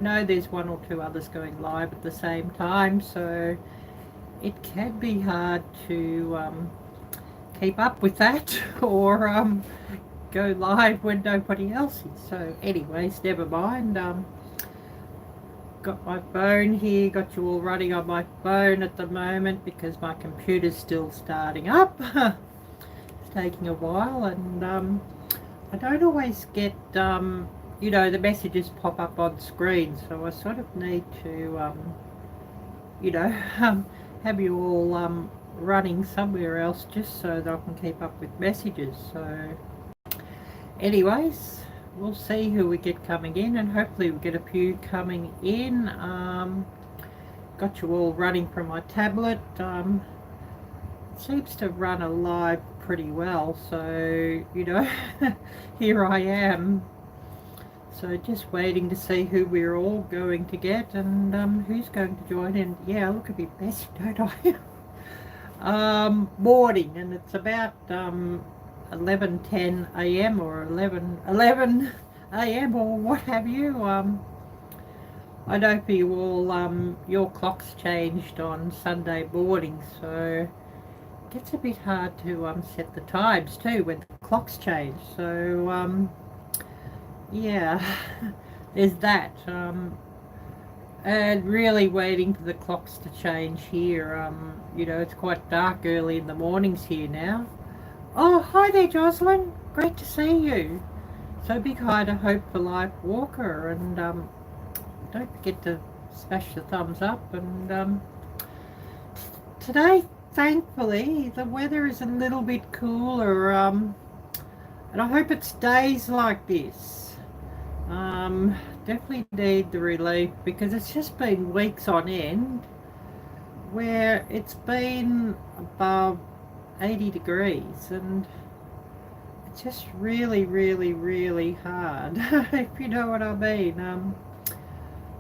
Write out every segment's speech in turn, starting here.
know there's one or two others going live at the same time, so it can be hard to keep up with that or go live when nobody else is. So anyways, never mind. Got my phone here, got you all running on my phone at the moment because my computer's still starting up. It's taking a while, and I don't always get you know, the messages pop up on screen, so I sort of need to you know, have you all running somewhere else just so that I can keep up with messages. So anyways, we'll see who we get coming in, and hopefully we get a few coming in. Got you all running from my tablet. It seems to run alive pretty well, so you know, here I am. So just waiting to see who we're all going to get and who's going to join in. Yeah, I look a bit messy, don't I? Morning, and it's about 11:10 a.m. or 11 a.m. or what have you. I know for you all, your clocks changed on Sunday morning, so it gets a bit hard to set the times too when the clocks change. So yeah, there's that. And really waiting for the clocks to change here. You know, it's quite dark early in the mornings here now. Oh, hi there, Joslyn. Great to see you. So big hi to Hope for Life Walker, and don't forget to smash the thumbs up. And today, thankfully, the weather is a little bit cooler, and I hope it stays like this. Definitely need the relief, because it's just been weeks on end where it's been above 80 degrees, and it's just really, really, really hard, if you know what I mean.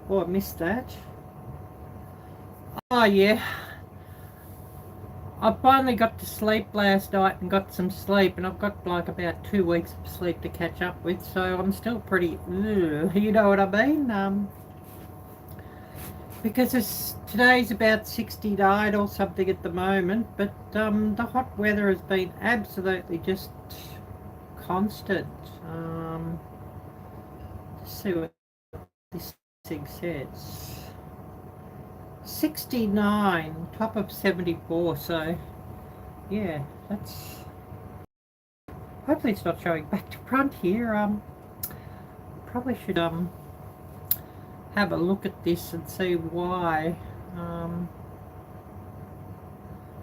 Oh, I missed that. Oh yeah, I finally got to sleep last night and got some sleep, and I've got like about 2 weeks of sleep to catch up with, so I'm still pretty, you know what I mean? Because today's about 69 or something at the moment, but the hot weather has been absolutely just constant. Let's see what this thing says. 69, top of 74, so yeah, that's, hopefully it's not showing back to front here. Probably should have a look at this and see why.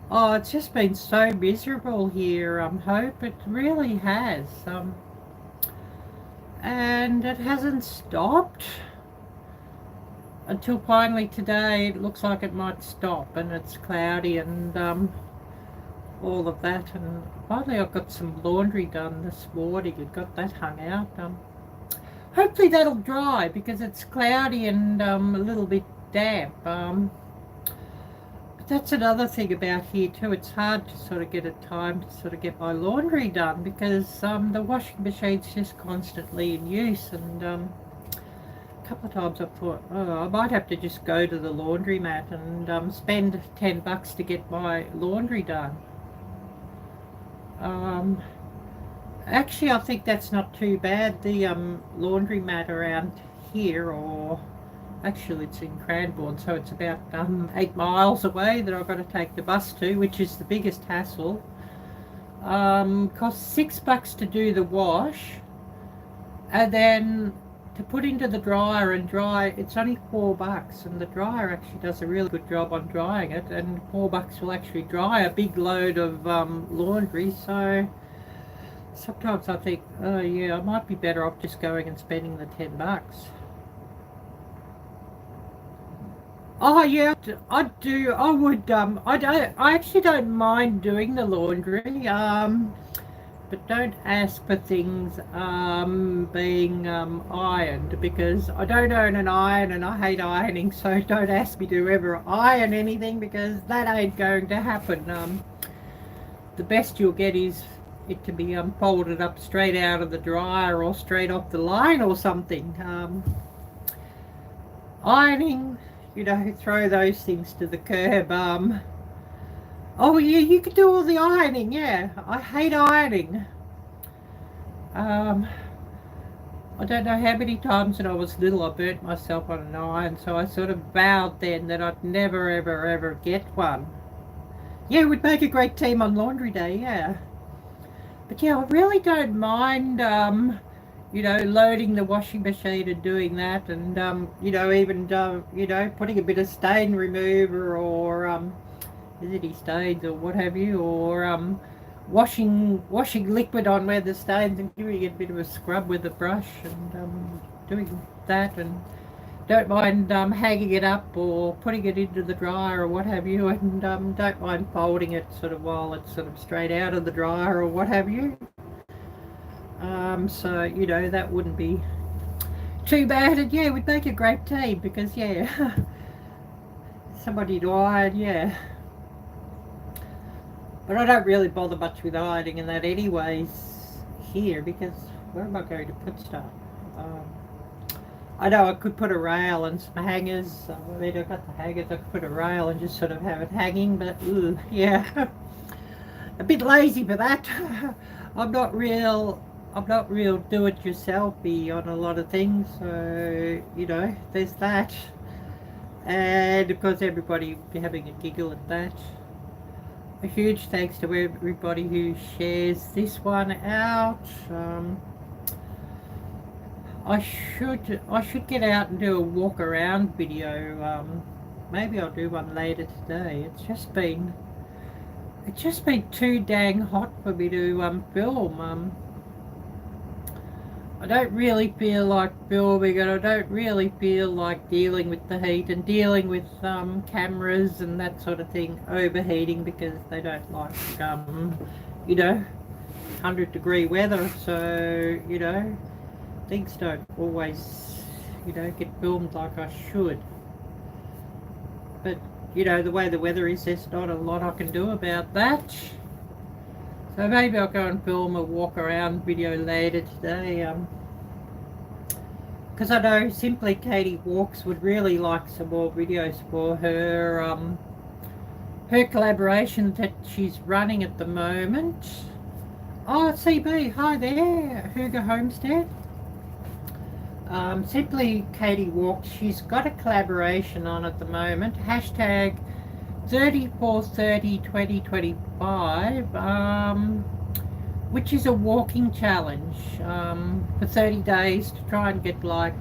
Oh, it's just been so miserable here. Hope it really has, and it hasn't stopped until finally today. It looks like it might stop, and it's cloudy and all of that, and finally I've got some laundry done this morning and got that hung out. Hopefully that'll dry, because it's cloudy and a little bit damp. But that's another thing about here too. It's hard to sort of get a time to sort of get my laundry done, because the washing machine's just constantly in use, and a couple of times I've thought, oh, I might have to just go to the laundromat and spend $10 to get my laundry done. Actually, I think that's not too bad. The laundromat around here, or actually it's in Cranbourne, so it's about 8 miles away that I've got to take the bus to, which is the biggest hassle. Costs $6 to do the wash, and then to put into the dryer and dry, it's only $4, and the dryer actually does a really good job on drying it, and $4 will actually dry a big load of laundry. So sometimes I think, oh yeah, I might be better off just going and spending the $10. Oh yeah, I do. I would. I actually don't mind doing the laundry. But don't ask for things being ironed, because I don't own an iron and I hate ironing. So don't ask me to ever iron anything, because that ain't going to happen. The best you'll get is it to be folded up straight out of the dryer or straight off the line or something. ironing, you know, throw those things to the curb. Oh yeah, you could do all the ironing, yeah. I hate ironing. I don't know how many times when I was little I burnt myself on an iron, so I sort of vowed then that I'd never ever ever get one. Yeah, we'd make a great team on laundry day, yeah. But yeah, I really don't mind, you know, loading the washing machine and doing that, and, you know, even, you know, putting a bit of stain remover or, visiting stains or what have you, or, washing liquid on where the stains and giving it a bit of a scrub with a brush and, doing that, and don't mind hanging it up or putting it into the dryer or what have you, and don't mind folding it sort of while it's sort of straight out of the dryer or what have you. So, you know, that wouldn't be too bad, and yeah, we'd make a great team because, yeah, somebody to iron, yeah. But I don't really bother much with ironing and that anyways here, because where am I going to put stuff? I know I could put a rail and some hangers. I mean, I've got the hangers. I could put a rail and just sort of have it hanging, but yeah, a bit lazy for that. I'm not real do-it-yourselfy on a lot of things, so you know, there's that. And of course, everybody will be having a giggle at that. A huge thanks to everybody who shares this one out. I should get out and do a walk around video. Maybe I'll do one later today. It's just been too dang hot for me to film. I don't really feel like filming, and I don't really feel like dealing with the heat and dealing with cameras and that sort of thing overheating, because they don't like you know, 100-degree weather. So you know, things don't always, you know, get filmed like I should. But you know, the way the weather is, there's not a lot I can do about that. So maybe I'll go and film a walk around video later today. Because I know Simply Katie Walks would really like some more videos for her her collaboration that she's running at the moment. Oh, CB, hi there, Hugo Homestead. Simply Katie Walks, she's got a collaboration on at the moment. Hashtag 34302025, which is a walking challenge for 30 days to try and get like,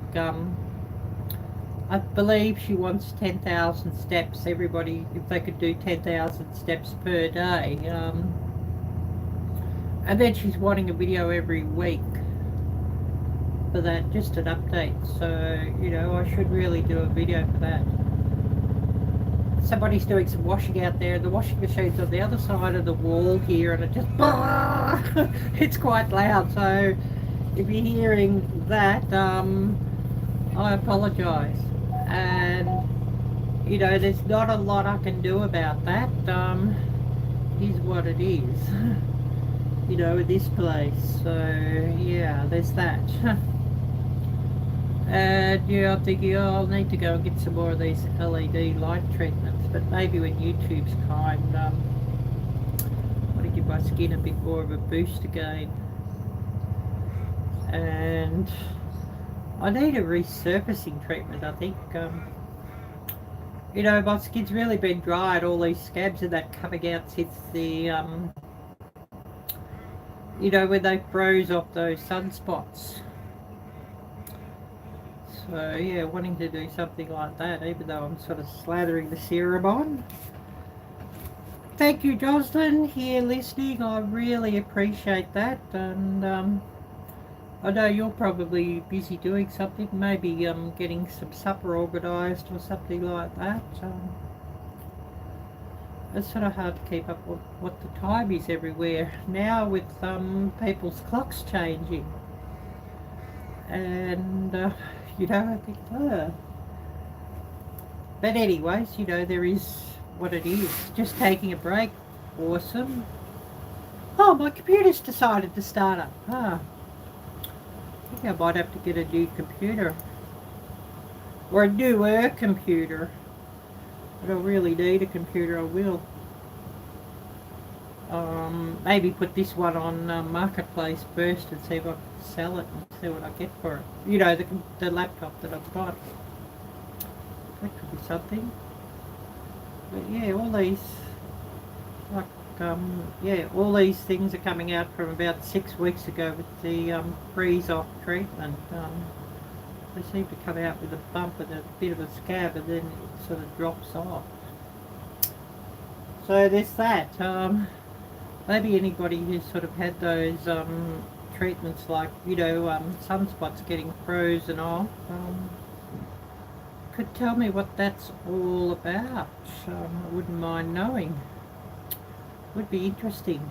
I believe she wants 10,000 steps. Everybody, if they could do 10,000 steps per day. And then she's wanting a video every week for that, just an update. So, you know, I should really do a video for that. Somebody's doing some washing out there. The washing machine's on the other side of the wall here, and it just it's quite loud. So if you're hearing that, I apologise. And you know, there's not a lot I can do about that. It is what it is. You know, in this place. So yeah, there's that. And yeah, I'm thinking, oh, I'll need to go and get some more of these LED light treatments, but maybe when YouTube's kind, I want to give my skin a bit more of a boost again. And I need a resurfacing treatment, I think. You know, my skin's really been dry, and all these scabs and that coming out since the, you know, when they froze off those sunspots. So yeah, wanting to do something like that, even though I'm sort of slathering the serum on. Thank you, Joslyn, here listening. I really appreciate that. And I know you're probably busy doing something, maybe getting some supper organised or something like that. It's sort of hard to keep up with what the time is everywhere now, with people's clocks changing. And you know, I think, but anyways, you know, there is what it is. Just taking a break. Awesome. Oh, my computer's decided to start up. I think I might have to get a new computer. or a newer computer. I don't really need a computer, I will. Maybe put this one on Marketplace first and see if I can sell it and see what I get for it. You know, the laptop that I've got. That could be something. But yeah, all these, like, yeah, all these things are coming out from about 6 weeks ago with the freeze-off treatment. They seem to come out with a bump and a bit of a scab, and then it sort of drops off. So there's that. Maybe anybody who's sort of had those treatments, like, you know, sunspots getting frozen off, could tell me what that's all about. I wouldn't mind knowing. Would be interesting.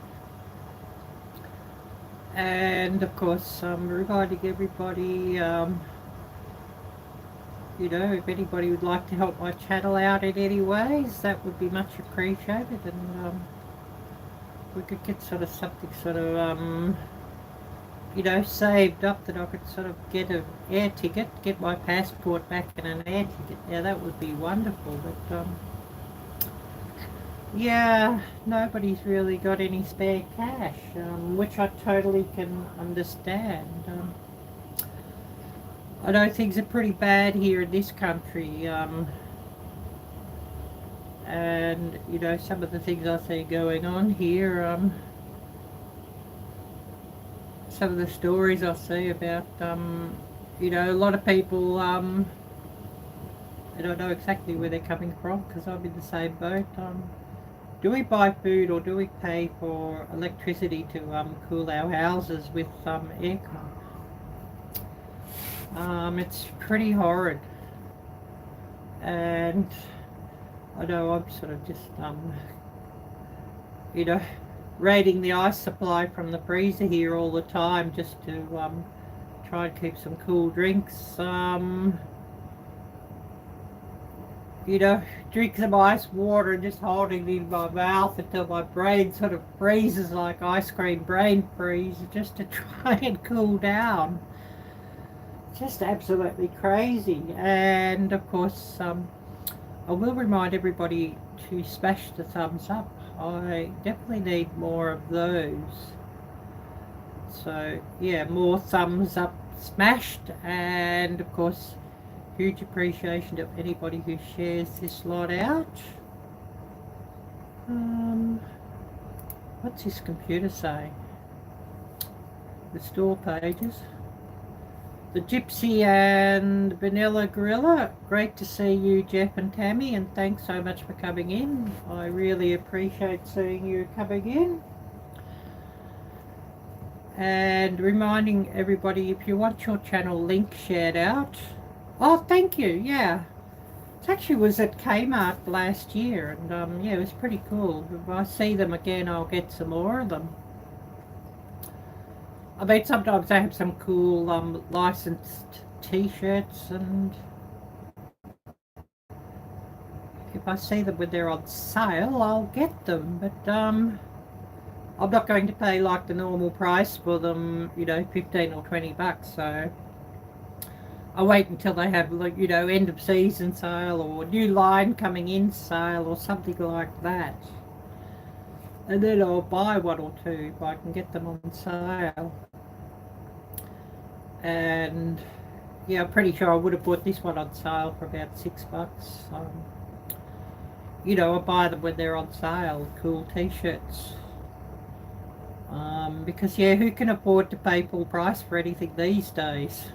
And of course, reminding everybody, you know, if anybody would like to help my channel out in any ways, that would be much appreciated. And we could get sort of something sort of, you know, saved up that I could sort of get an air ticket, get my passport back and an air ticket. Yeah, that would be wonderful. But yeah, nobody's really got any spare cash, which I totally can understand. I know things are pretty bad here in this country, and you know, some of the things I see going on here, some of the stories I see about, you know, a lot of people, I don't know exactly where they're coming from, because I'm in the same boat. Do we buy food or do we pay for electricity to cool our houses with aircon? It's pretty horrid, and I know I'm sort of just, you know, raiding the ice supply from the freezer here all the time just to try and keep some cool drinks. You know, drink some ice water and just holding it in my mouth until my brain sort of freezes like ice cream brain freeze, just to try and cool down. Just absolutely crazy. And of course, I will remind everybody to smash the thumbs up. I definitely need more of those. So yeah, more thumbs up smashed, and of course, huge appreciation of anybody who shares this lot out. What's this computer saying? Restore pages. The Gypsy and Vanilla Gorilla, great to see you, Jeff and Tammy, and thanks so much for coming in. I really appreciate seeing you coming in. And reminding everybody, if you want your channel link shared out, oh, thank you, yeah. It actually was at Kmart last year, and yeah, it was pretty cool. If I see them again, I'll get some more of them. I mean, sometimes they have some cool licensed t-shirts, and if I see them when they're on sale, I'll get them. But I'm not going to pay like the normal price for them, you know, 15 or 20 bucks. So I wait until they have, like, you know, end of season sale or new line coming in sale or something like that. And then I'll buy one or two if I can get them on sale. And yeah, I'm pretty sure I would have bought this one on sale for about $6. You know, I buy them when they're on sale, cool t-shirts. Because yeah, who can afford to pay full price for anything these days?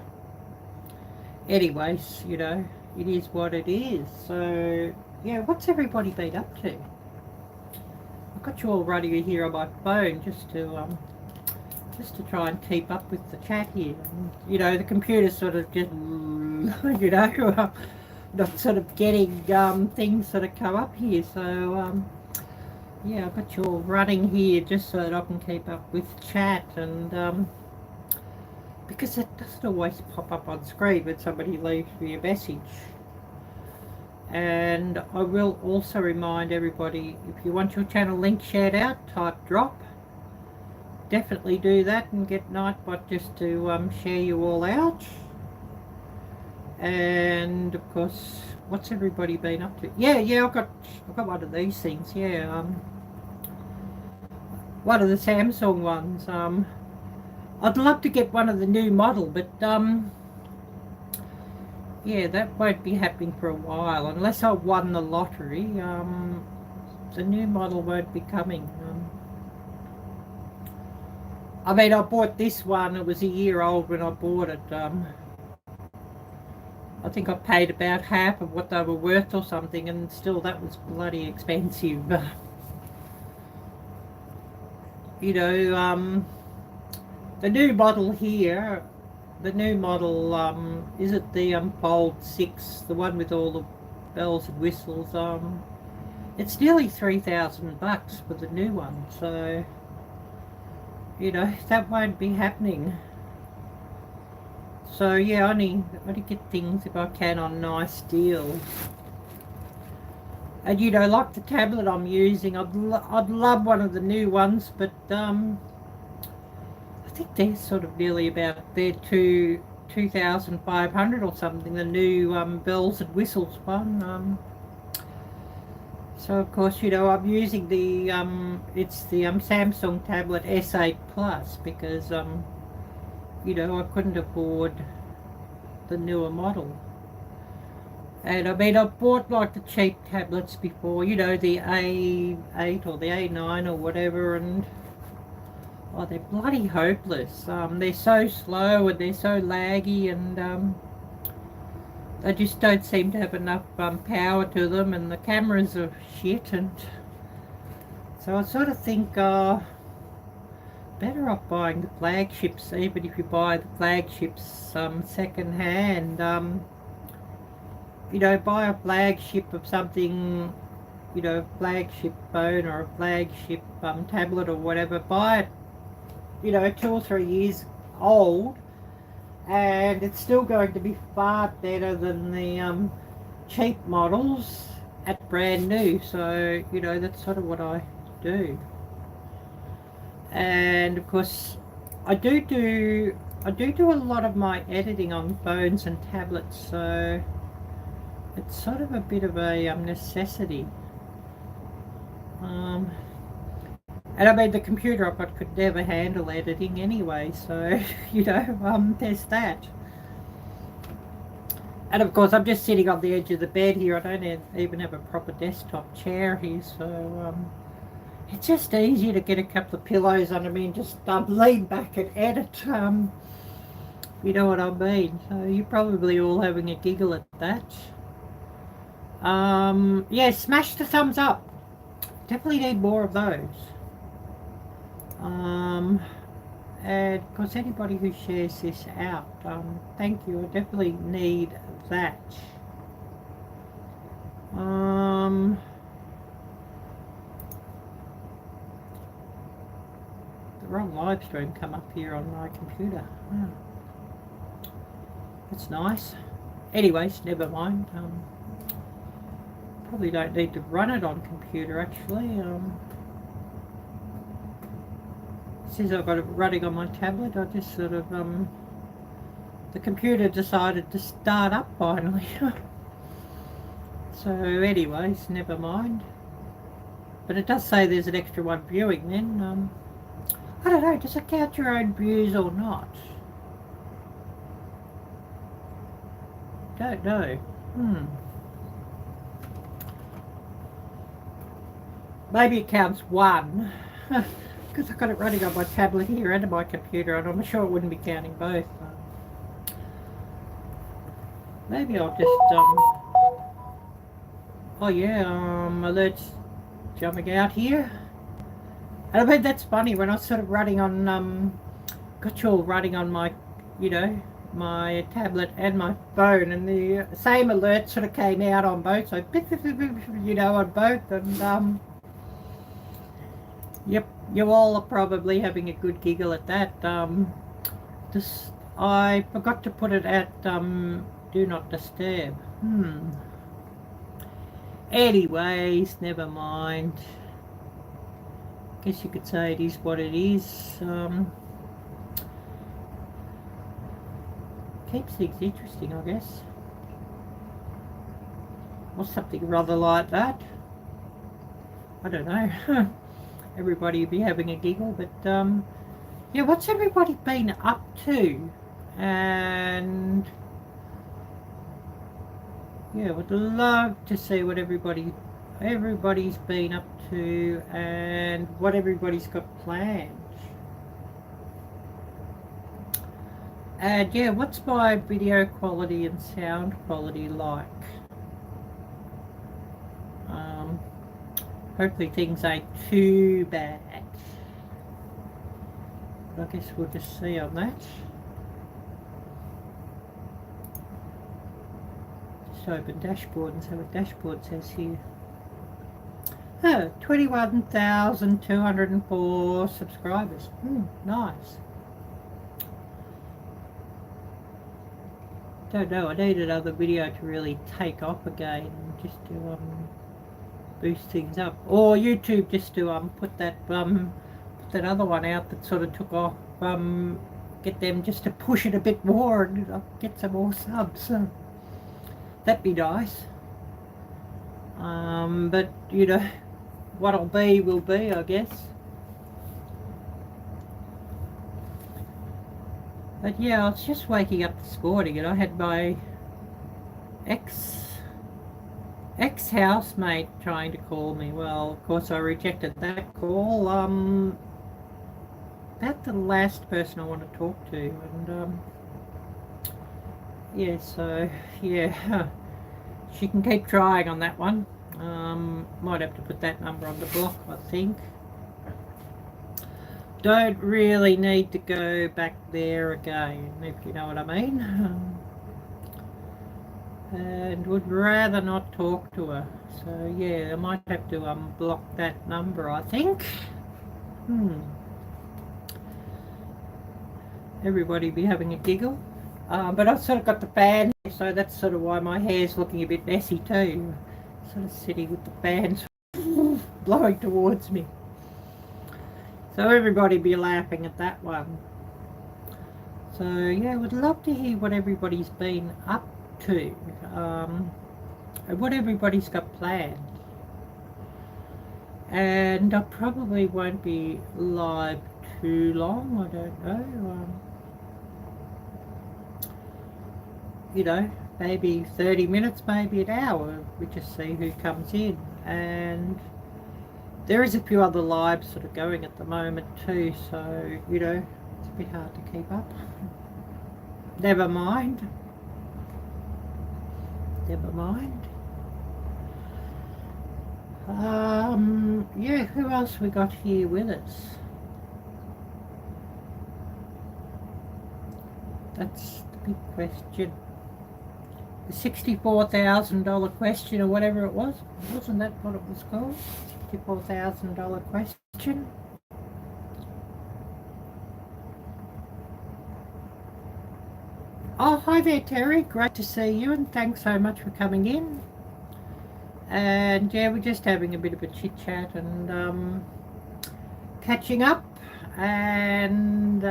Anyways, you know, it is what it is. So yeah, what's everybody been up to? I've got you all running here on my phone just to try and keep up with the chat here. And, you know, the computer's sort of just, you know, not sort of getting things sort of come up here. So yeah, I've got you all running here just so that I can keep up with chat, and because it doesn't always pop up on screen when somebody leaves me a message. And I will also remind everybody, if you want your channel link shared out, type drop. Definitely do that and get Nightbot just to share you all out. And of course, what's everybody been up to? Yeah, I've got one of these things. Yeah, one of the Samsung ones. I'd love to get one of the new model, but yeah, that won't be happening for a while unless I won the lottery. The new model won't be coming. I mean, I bought this one. It was a year old when I bought it. I think I paid about half of what they were worth or something, and still that was bloody expensive. You know, the new model here, the new model, is it the Fold 6, the one with all the bells and whistles? It's nearly $3,000 for the new one, so, you know, that won't be happening. So yeah, I only get things if I can on nice deals. And you know, like the tablet I'm using, I'd love one of the new ones, but I think they're sort of nearly about they're 2,500 or something. The new bells and whistles one. So of course, you know, I'm using the it's the Samsung tablet S8 Plus because you know, I couldn't afford the newer model. And I mean, I've bought like the cheap tablets before, you know, the A8 or the A9 or whatever, and oh, they're bloody hopeless. They're so slow and they're so laggy, and they just don't seem to have enough power to them, and the cameras are shit. And so I sort of think better off buying the flagships, even if you buy the flagships second hand. You know, buy a flagship of something, you know, a flagship phone or a flagship tablet or whatever. Buy it, you know, 2 or 3 years old, and it's still going to be far better than the cheap models at brand new. So, you know, that's sort of what I do. And of course, I do a lot of my editing on phones and tablets, so it's sort of a bit of a necessity. And I mean, the computer I've got could never handle editing anyway, so you know, there's that. And of course, I'm just sitting on the edge of the bed here. I don't even have a proper desktop chair here, so it's just easier to get a couple of pillows under me and just lean back and edit. You know what I mean? So you're probably all having a giggle at that. Yeah, smash the thumbs up. Definitely need more of those. And of course, anybody who shares this out, thank you. I definitely need that. The wrong live stream come up here on my computer. Oh. That's nice. Anyways, never mind. Probably don't need to run it on computer actually. Since I've got it running on my tablet, I just sort of the computer decided to start up finally. So anyways, never mind. But it does say there's an extra one viewing then. I don't know, does it count your own views or not? Don't know. Maybe it counts one. Because I've got it running on my tablet here and on my computer, and I'm sure it wouldn't be counting both. Maybe I'll just, oh yeah, alerts jumping out here. And I mean, that's funny, when I was sort of running on, got you all running on my, you know, my tablet and my phone, and the same alert sort of came out on both, so, you know, on both, and, yep, you all are probably having a good giggle at that. I forgot to put it at, do not disturb. Anyways, never mind. Guess you could say it is what it is. Keeps things interesting, I guess. or something rather like that. I don't know. Everybody would be having a giggle, but yeah, what's everybody been up to? And yeah, would love to see what everybody's been up to and what everybody's got planned. And yeah, what's my video quality and sound quality like? Hopefully things ain't too bad. But I guess we'll just see on that. Just open dashboard and see what dashboard says here. Oh, 21,204 subscribers. Nice. Don't know, I need another video to really take off again, just to boost things up. Or YouTube just to put that other one out that sort of took off, get them just to push it a bit more and get some more subs. So that'd be nice. But you know, what'll be will be, I guess. But yeah, I was just waking up this morning and I had my ex-housemate trying to call me. Well, of course I rejected that call. That's the last person I want to talk to, and yeah, so yeah, she can keep trying on that one. Might have to put that number on the block, I think. Don't really need to go back there again, if you know what I mean. And would rather not talk to her. So yeah, I might have to block that number, I think. Everybody be having a giggle. But I've sort of got the fan here, so that's sort of why my hair's looking a bit messy too. Sort of sitting with the fans blowing towards me. So everybody be laughing at that one. So yeah, would love to hear what everybody's been up to, and what everybody's got planned. And I probably won't be live too long, I don't know. You know, maybe 30 minutes, maybe an hour. We just see who comes in. And there is a few other lives sort of going at the moment too, so, you know, it's a bit hard to keep up. Never mind. Never mind. Yeah, who else we got here with us? That's the big question. The $64,000 question, or whatever it was. Wasn't that what it was called? $64,000 question. Oh, hi there, Terry. Great to see you, and thanks so much for coming in. And yeah, we're just having a bit of a chit chat and catching up, and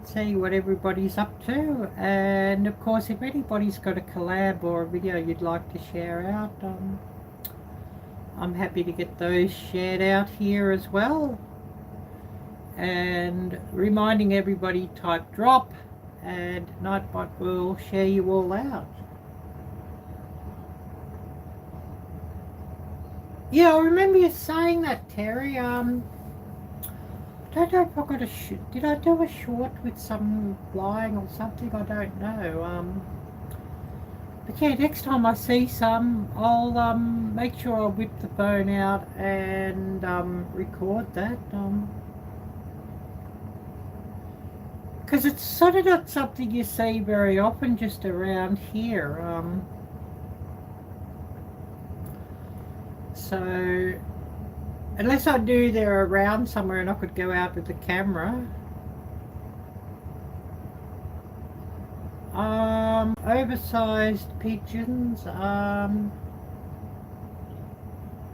see what everybody's up to. And of course, if anybody's got a collab or a video you'd like to share out, I'm happy to get those shared out here as well. And reminding everybody, type drop and Nightbot will share you all out. Yeah, I remember you saying that, Terry. I don't know if I got a did I do a short with some flying or something? I don't know. But yeah, next time I see some, I'll make sure I whip the phone out and record that. Because it's sort of not something you see very often just around here. So unless I knew they're around somewhere and I could go out with the camera. Oversized pigeons. I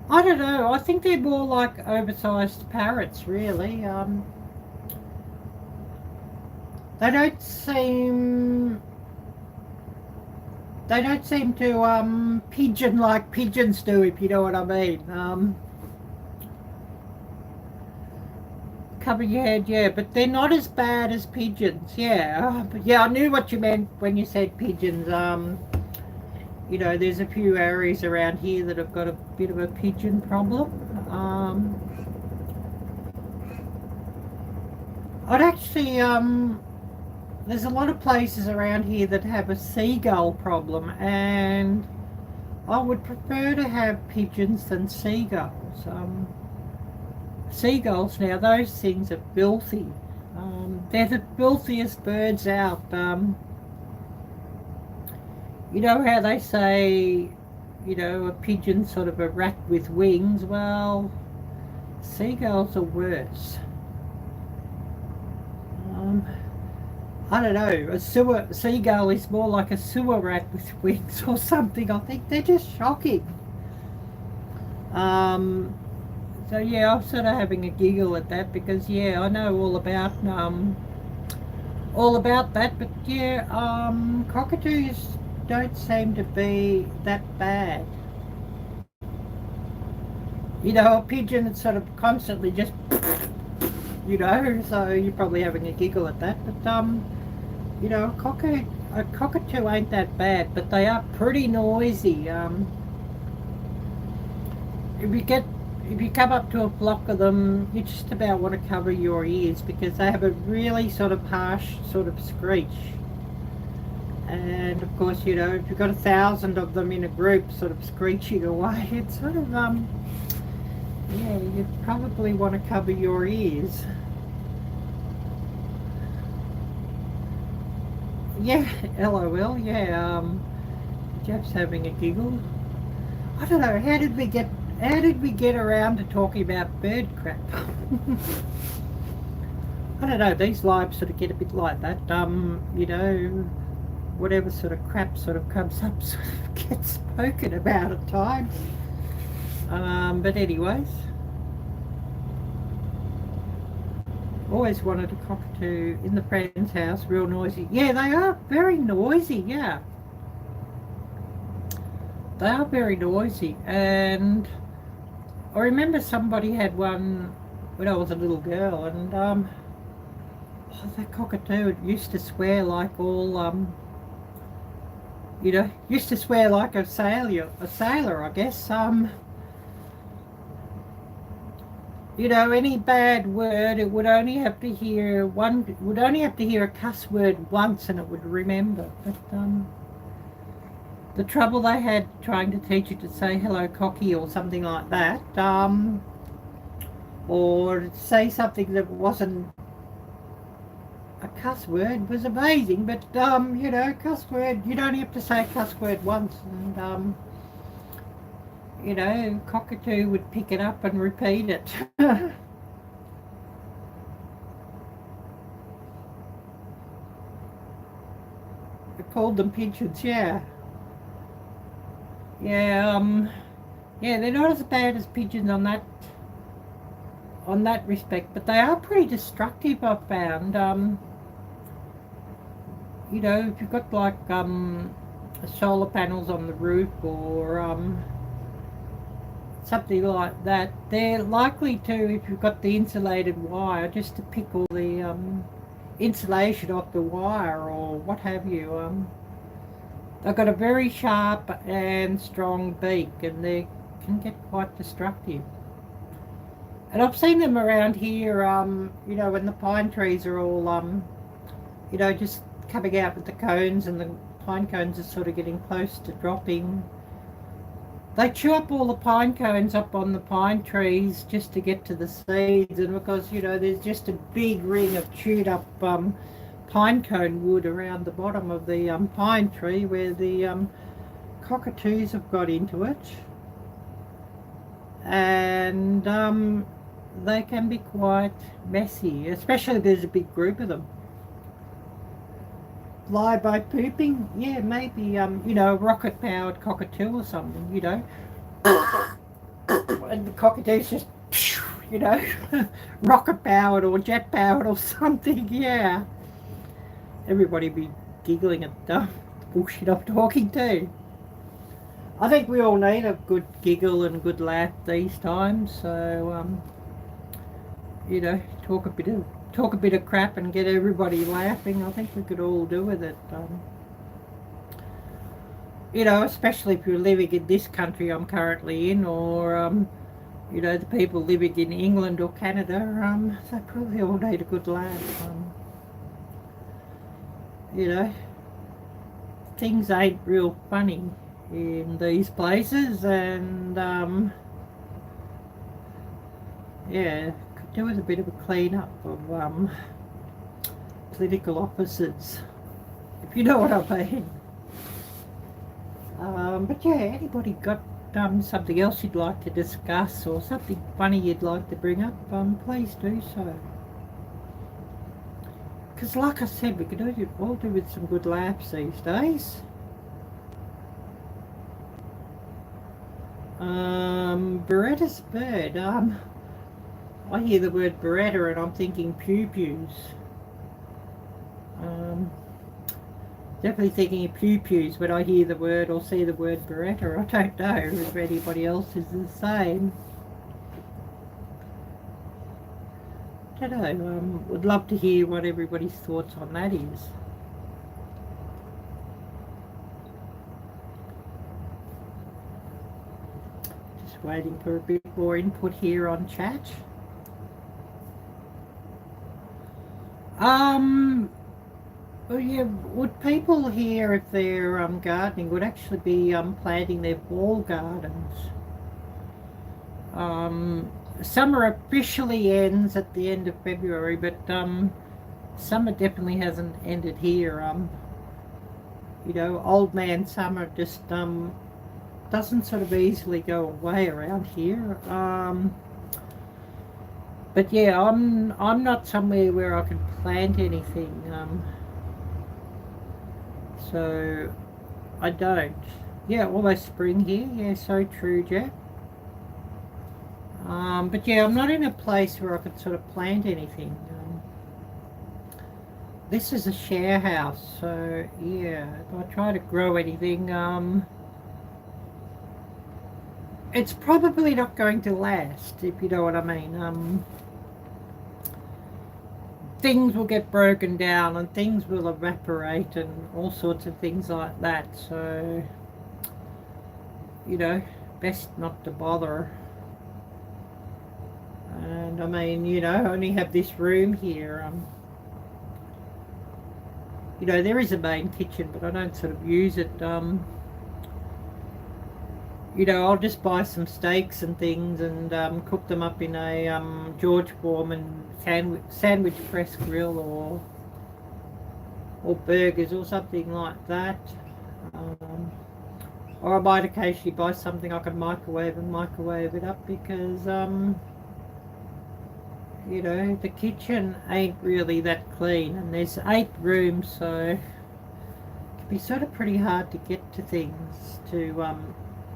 don't know. I think they're more like oversized parrots, really. They don't seem they don't seem to pigeon like pigeons do, if you know what I mean. Cover your head, yeah, but they're not as bad as pigeons, yeah. But yeah, I knew what you meant when you said pigeons. You know, there's a few areas around here that have got a bit of a pigeon problem. I'd actually, there's a lot of places around here that have a seagull problem, and I would prefer to have pigeons than seagulls. Seagulls now, those things are filthy. They're the filthiest birds out. You know how they say, you know, a pigeon's sort of a rat with wings? Well, seagulls are worse. I don't know, a seagull is more like a sewer rat with wings or something. I think they're just shocking. So yeah, I'm sort of having a giggle at that because yeah, I know all about that, but yeah, cockatoos don't seem to be that bad. You know, a pigeon is sort of constantly just, you know, so you're probably having a giggle at that, but you know, a cockatoo ain't that bad, but they are pretty noisy. If you come up to a flock of them, you just about want to cover your ears because they have a really sort of harsh sort of screech. And of course, you know, if you've got 1,000 of them in a group sort of screeching away, it's sort of, yeah, you probably want to cover your ears. Yeah, LOL, yeah, Jeff's having a giggle. I don't know, how did we get around to talking about bird crap? I don't know, these lives sort of get a bit like that, you know, whatever sort of crap sort of comes up sort of gets spoken about at times. But anyways, always wanted a cockatoo in the friend's house, real noisy. Yeah, they are very noisy, yeah. They are very noisy, and I remember somebody had one when I was a little girl, and oh, that cockatoo used to swear like all, you know, used to swear like a sailor, I guess. You know, any bad word, it would only have to hear a cuss word once and it would remember. But the trouble they had trying to teach it to say hello cocky or something like that, or say something that wasn't a cuss word was amazing. But you know, cuss word, you'd only have to say a cuss word once, and you know, cockatoo would pick it up and repeat it. I called them pigeons, yeah. Yeah, yeah, they're not as bad as pigeons on that respect, but they are pretty destructive, I've found. You know, if you've got like solar panels on the roof or something like that, they're likely to, if you've got the insulated wire, just to pick all the insulation off the wire or what have you. They've got a very sharp and strong beak, and they can get quite destructive. And I've seen them around here, you know, when the pine trees are all, you know, just coming out with the cones, and the pine cones are sort of getting close to dropping. They chew up all the pine cones up on the pine trees just to get to the seeds, and because, you know, there's just a big ring of chewed up pine cone wood around the bottom of the pine tree where the cockatoos have got into it, and they can be quite messy, especially if there's a big group of them. Fly by pooping, yeah, maybe you know, a rocket powered cockatoo or something, you know, and the cockatoos just, you know, rocket powered or jet powered or something, yeah. Everybody be giggling at bullshit I'm talking to. I think we all need a good giggle and good laugh these times, so you know, talk a bit of crap and get everybody laughing. I think we could all do with it. You know, especially if you're living in this country I'm currently in, or you know, the people living in England or Canada, they probably all need a good laugh. You know, things ain't real funny in these places, and yeah, could do with a bit of a clean up of political officers, if you know what I mean. But yeah, anybody got something else you'd like to discuss, or something funny you'd like to bring up, please do so. Because like I said, we could all do with some good laughs these days. Beretta's bird. I hear the word Beretta and I'm thinking pew-pews. Definitely thinking of pew-pews when I hear the word or see the word Beretta. I don't know if anybody else is the same. I don't know. Would love to hear what everybody's thoughts on that is. Just waiting for a bit more input here on chat. Well, yeah, would people here, if they're gardening, would actually be planting their wall gardens? Summer officially ends at the end of February, but summer definitely hasn't ended here. You know, old man summer just doesn't sort of easily go away around here. But yeah, I'm not somewhere where I can plant anything. So I don't. Yeah, almost spring here. Yeah, so true, Jeff. But yeah, I'm not in a place where I could sort of plant anything. This is a share house, so yeah, if I try to grow anything, it's probably not going to last, if you know what I mean. Things will get broken down and things will evaporate and all sorts of things like that, so you know, best not to bother. And I mean, you know, I only have this room here. You know, there is a main kitchen, but I don't sort of use it. You know, I'll just buy some steaks and things and cook them up in a George Foreman sandwich press grill, or burgers or something like that. Or I might occasionally buy something I can microwave and microwave it up, because you know, the kitchen ain't really that clean, and there's 8 rooms, so it can be sort of pretty hard to get to things to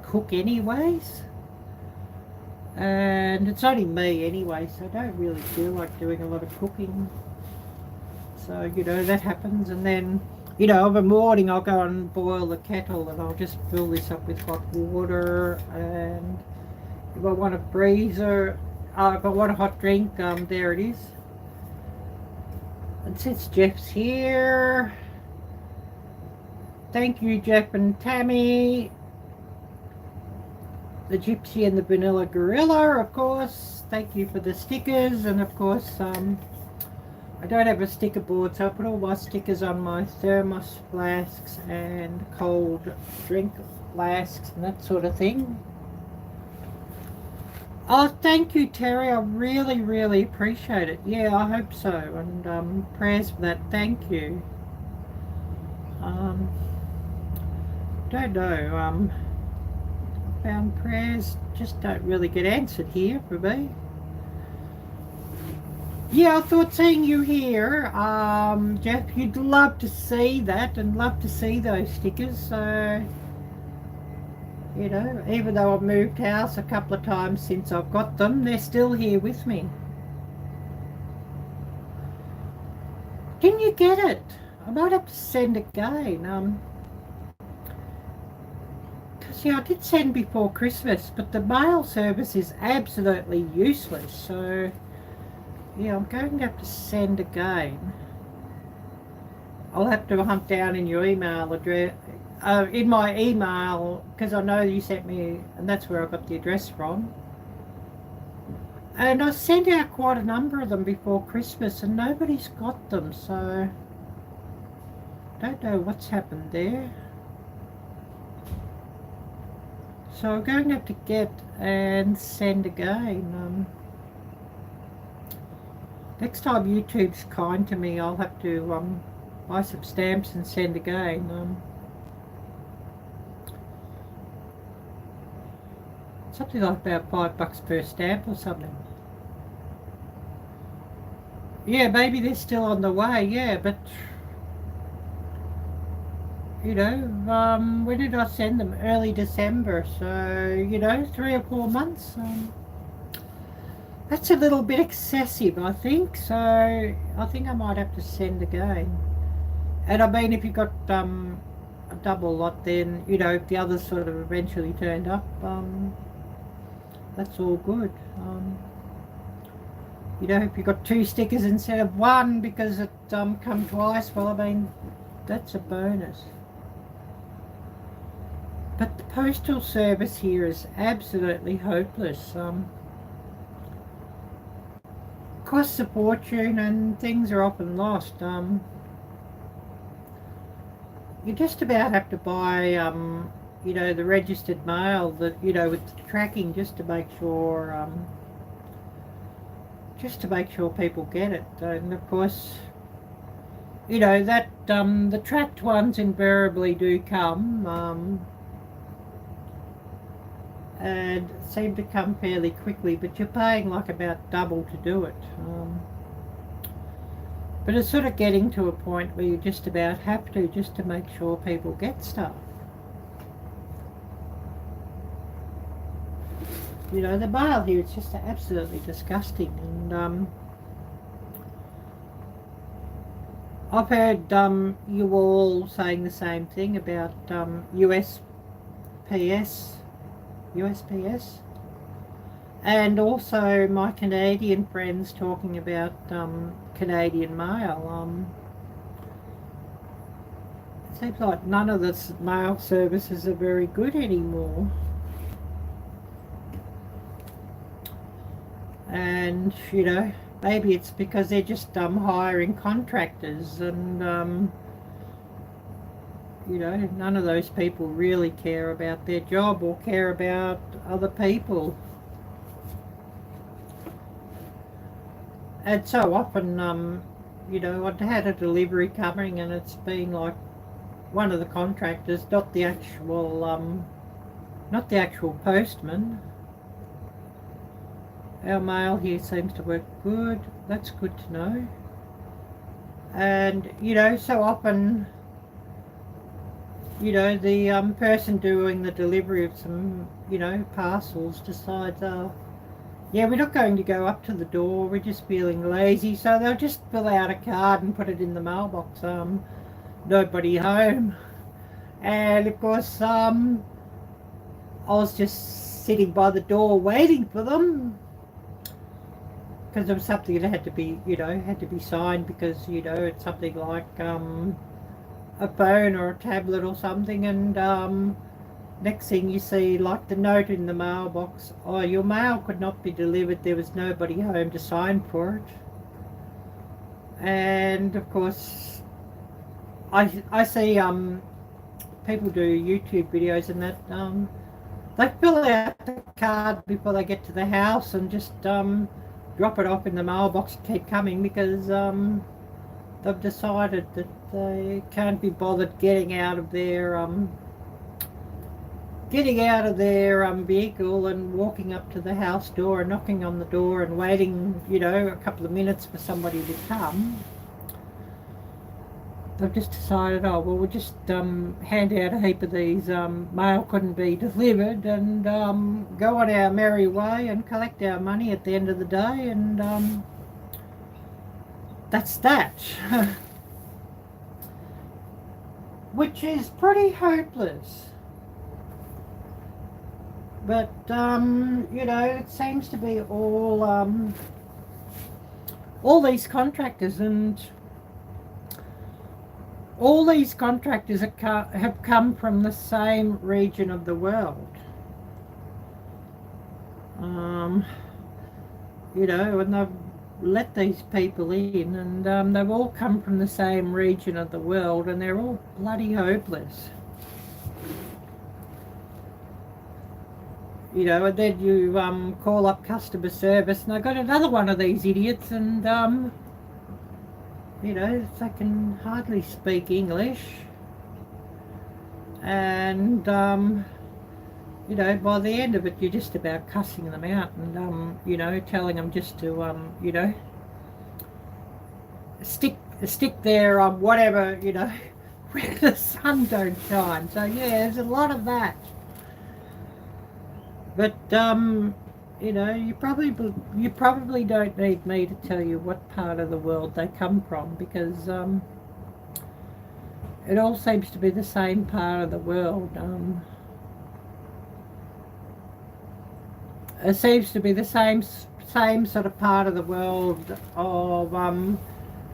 cook anyways. And it's only me anyway, so I don't really feel like doing a lot of cooking. So, you know, that happens, and then, you know, of a morning I'll go and boil the kettle, and I'll just fill this up with hot water, and if I want a freezer, if I want a hot drink, there it is. And since Jeff's here, thank you, Jeff and Tammy. The Gypsy and the Vanilla Gorilla, of course. Thank you for the stickers, and of course, I don't have a sticker board, so I put all my stickers on my thermos flasks and cold drink flasks and that sort of thing. Oh, thank you, Terry. I really, really appreciate it. Yeah, I hope so. And prayers for that. Thank you. Don't know. Found prayers just don't really get answered here for me. Yeah, I thought seeing you here, Jeff, you'd love to see that and love to see those stickers. So, you know, even though I've moved house a couple of times since I've got them, they're still here with me. Can you get it? I might have to send again. See, I did send before Christmas, but the mail service is absolutely useless. So, yeah, I'm going to have to send again. I'll have to hunt down in your email address, in my email, because I know you sent me, and that's where I got the address from. And I sent out quite a number of them before Christmas, and nobody's got them, so I don't know what's happened there. So I'm going to have to get and send again. Next time YouTube's kind to me, I'll have to buy some stamps and send again. Something like about $5 per stamp or something. Yeah, maybe they're still on the way, yeah, but you know, when did I send them? Early December, so, you know, 3 or 4 months. That's a little bit excessive, I think, so I think I might have to send again. And I mean, if you got a double lot, then, you know, if the others sort of eventually turned up, that's all good. You know, if you got 2 stickers instead of 1 because it come twice, well, I mean, that's a bonus. But the postal service here is absolutely hopeless. Costs a fortune and things are often lost. You just about have to buy, you know, the registered mail, that, you know, with the tracking, just to make sure people get it. And of course, you know, that the tracked ones invariably do come, and seem to come fairly quickly, but you're paying like about double to do it. But it's sort of getting to a point where you just about have to, just to make sure people get stuff. You know, the mail here, it's just absolutely disgusting. And I've heard you all saying the same thing about USPS, and also my Canadian friends talking about Canadian mail. It seems like none of the mail services are very good anymore. And, you know, maybe it's because they're just hiring contractors, and you know, none of those people really care about their job or care about other people. And so often, you know, I'd had a delivery coming, and it's been like one of the contractors, not the actual postman. Our mail here seems to work good. That's good to know. And, you know, so often, you know, the person doing the delivery of some, you know, parcels decides, yeah, we're not going to go up to the door, we're just feeling lazy, so they'll just fill out a card and put it in the mailbox, nobody home. And of course, I was just sitting by the door waiting for them, because there was something that had to be, you know, signed, because, you know, it's something like a phone or a tablet or something, and next thing you see, like, the note in the mailbox, oh, your mail could not be delivered, there was nobody home to sign for it. And of course, I see people do YouTube videos and that, they fill out the card before they get to the house and just drop it off in the mailbox and keep coming, because they've decided that they can't be bothered getting out of their vehicle and walking up to the house door and knocking on the door and waiting, you know, a couple of minutes for somebody to come. They've just decided, oh, well, we'll just hand out a heap of these, mail couldn't be delivered, and go on our merry way and collect our money at the end of the day, and that's that. Which is pretty hopeless. But, you know, it seems to be all these contractors, and all these contractors have come from the same region of the world. You know, and they've let these people in, and they've all come from the same region of the world, and they're all bloody hopeless. You know, and then you call up customer service, and I got another one of these idiots, and you know, they can hardly speak English, and you know, by the end of it, you're just about cussing them out, and you know, telling them just to you know, stick their whatever, you know, where the sun don't shine. So yeah, there's a lot of that. But you know, you probably don't need me to tell you what part of the world they come from, because it all seems to be the same part of the world. It seems to be the same sort of part of the world of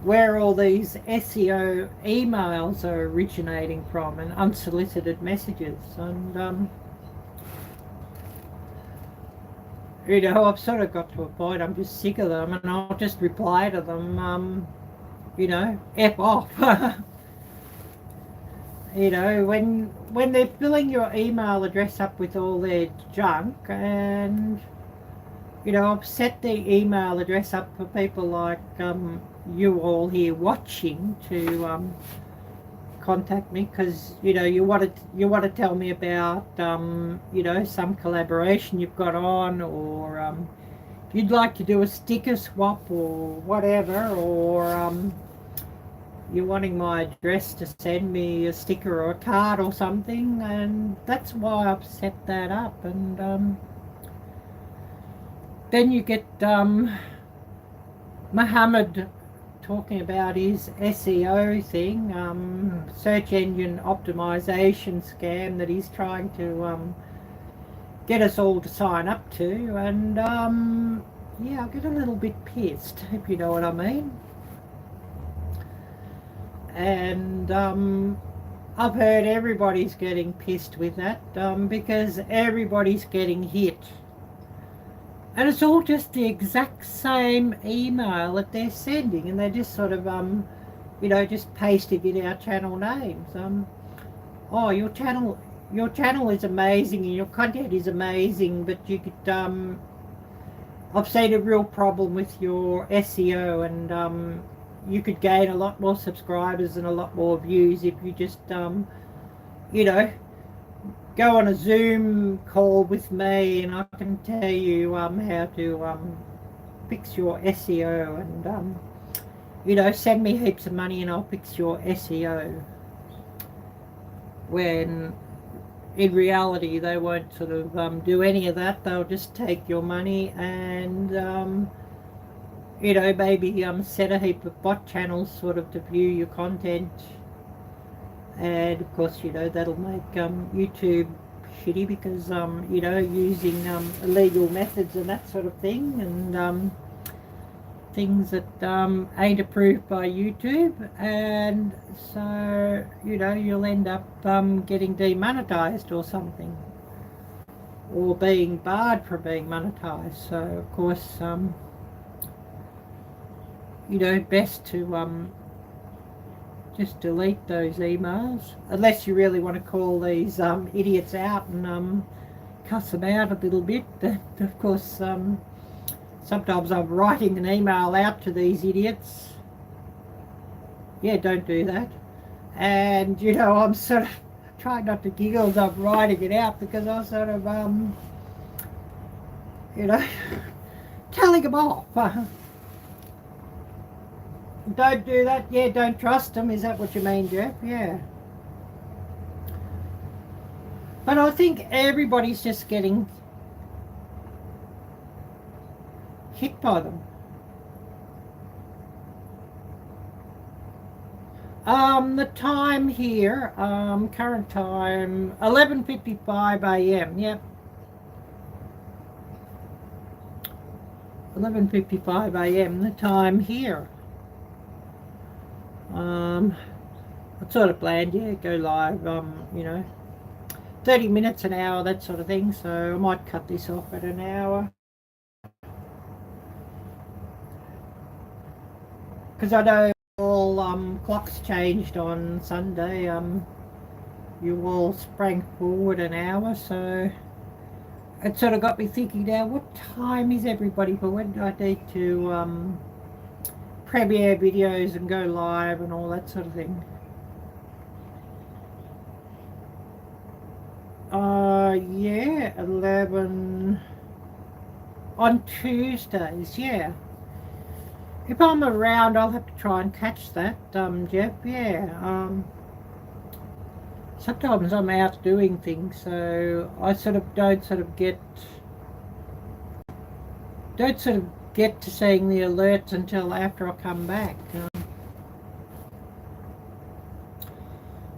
where all these SEO emails are originating from, and unsolicited messages, and you know, I've sort of got to a point, I'm just sick of them, and I'll just reply to them, you know, F off. You know, when they're filling your email address up with all their junk, and, you know, I've set the email address up for people like you all here watching to contact me, because, you know, you want to tell me about you know, some collaboration you've got on, or if you'd like to do a sticker swap or whatever, or you're wanting my address to send me a sticker or a card or something, and that's why I've set that up. And then you get Mohammed talking about his SEO thing, search engine optimization scam that he's trying to get us all to sign up to, and yeah, I get a little bit pissed, if you know what I mean. And I've heard everybody's getting pissed with that, because everybody's getting hit. And it's all just the exact same email that they're sending, and they're just sort of, you know, just pasting in our channel names. Oh, your channel is amazing, and your content is amazing, but you could, I've seen a real problem with your SEO, and you could gain a lot more subscribers and a lot more views if you just, you know, go on a Zoom call with me, and I can tell you how to fix your SEO, and you know, send me heaps of money and I'll fix your SEO. When in reality they won't sort of do any of that. They'll just take your money and you know, maybe set a heap of bot channels sort of to view your content. And of course, you know, that'll make YouTube shitty, because you know, using illegal methods and that sort of thing, and things that ain't approved by YouTube, and so, you know, you'll end up getting demonetized or something, or being barred from being monetized. So of course, you know, best to just delete those emails, unless you really want to call these idiots out and cuss them out a little bit. But of course, sometimes I'm writing an email out to these idiots. Yeah, don't do that. And, you know, I'm sort of trying not to giggle as I'm writing it out, because I'm sort of, you know, telling them off. Don't do that. Yeah, don't trust them. Is that what you mean, Jeff? Yeah. But I think everybody's just getting hit by them. The time here, current time, 11:55 a.m. Yep. 11:55 a.m. the time here. It's sort of planned, yeah, go live, 30 minutes, an hour, that sort of thing, so I might cut this off at an hour. Because I know all clocks changed on Sunday. You all sprang forward an hour, so it sort of got me thinking now, what time is everybody for when do I need to premiere videos and go live and all that sort of thing? Yeah, 11 on Tuesdays, yeah. If I'm around, I'll have to try and catch that, Jeff, yeah. Sometimes I'm out doing things, so I don't get to seeing the alerts until after I come back.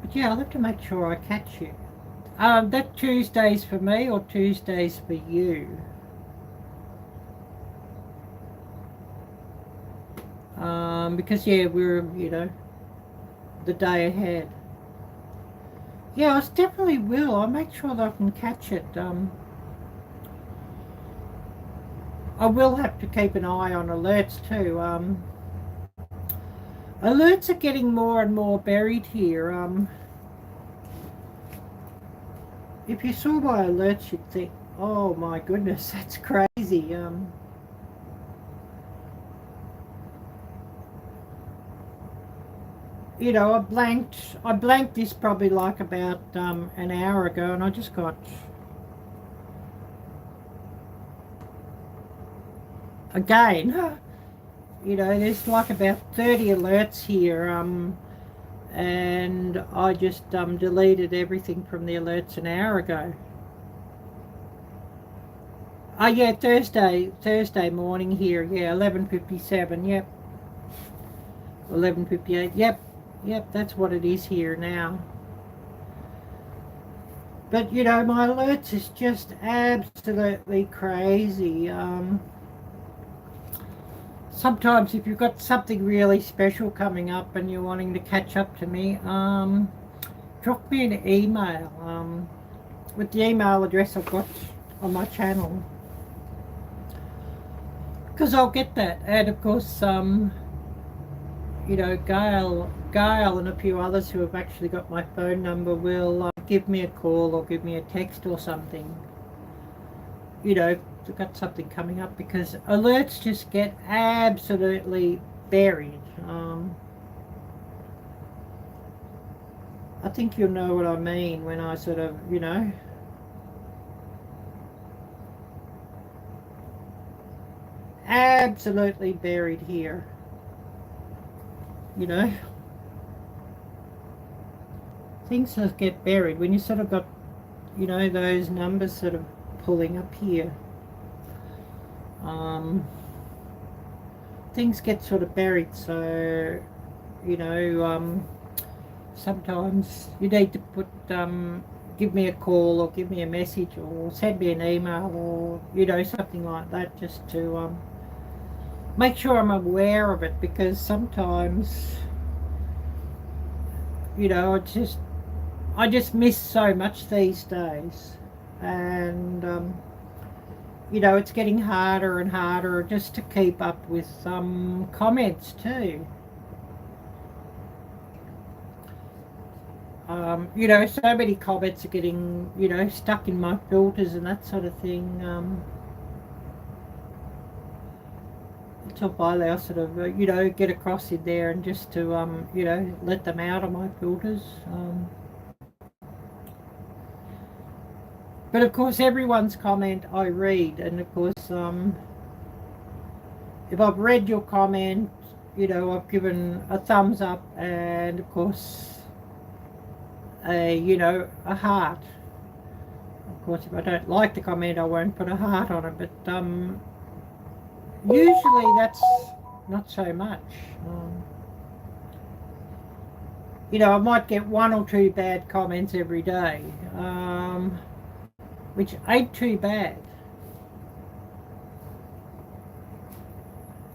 But yeah, I'll have to make sure I catch you. That Tuesdays for me or Tuesdays for you? Because yeah, we're, the day ahead. Yeah, I definitely will. I'll make sure that I can catch it. I will have to keep an eye on alerts too. Alerts are getting more and more buried here. If you saw my alerts, you'd think, oh my goodness, that's crazy. I blanked this probably like about an hour ago, and I just got again. There's like about 30 alerts here, and I just deleted everything from the alerts an hour ago. Oh yeah, Thursday morning here. Yeah, 11:57. Yep. 11:58. Yep, that's what it is here now. But my alerts is just absolutely crazy. Sometimes if you've got something really special coming up and you're wanting to catch up to me, drop me an email with the email address I've got on my channel, because I'll get that. And of course, Gail and a few others who have actually got my phone number will give me a call or give me a text or something. They've got something coming up, because alerts just get absolutely buried. I think you'll know what I mean when I sort of, absolutely buried here. Things just get buried when you sort of got, those numbers sort of pulling up here. Things get sort of buried, so sometimes you need to put give me a call or give me a message or send me an email or something like that, just to make sure I'm aware of it, because sometimes I just miss so much these days, and it's getting harder and harder just to keep up with comments too. So many comments are getting, stuck in my filters and that sort of thing. Until finally I sort of, get across in there and just to, let them out of my filters. But of course, everyone's comment I read, and of course, if I've read your comment, I've given a thumbs up, and of course, a heart. Of course, if I don't like the comment, I won't put a heart on it, but usually that's not so much. I might get one or two bad comments every day, which ain't too bad.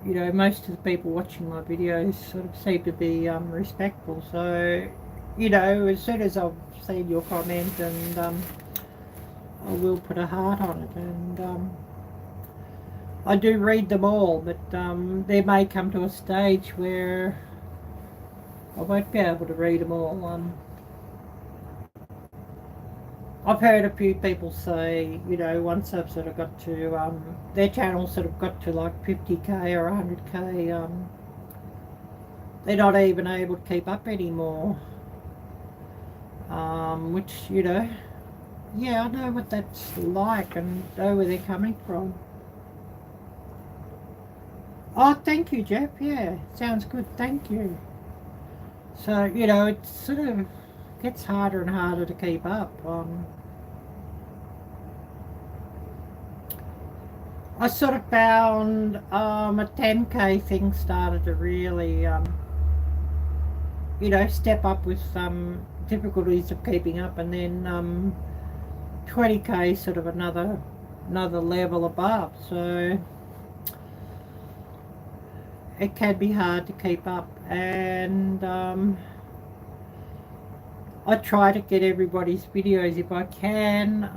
you know, most of the people watching my videos sort of seem to be respectful. So, you know, as soon as I've seen your comment, and I will put a heart on it, and I do read them all, but there may come to a stage where I won't be able to read them all. I've heard a few people say, you know, once they've sort of got to, their channel sort of got to like 50k or 100k, they're not even able to keep up anymore. Which, you know, yeah, I know what that's like and know where they're coming from. Oh, thank you, Jeff. Yeah, sounds good. Thank you. So, you know, it sort of gets harder and harder to keep up. I sort of found a 10k thing started to really, you know, step up with some difficulties of keeping up, and then 20k sort of another level above. So it can be hard to keep up, and I try to get everybody's videos if I can.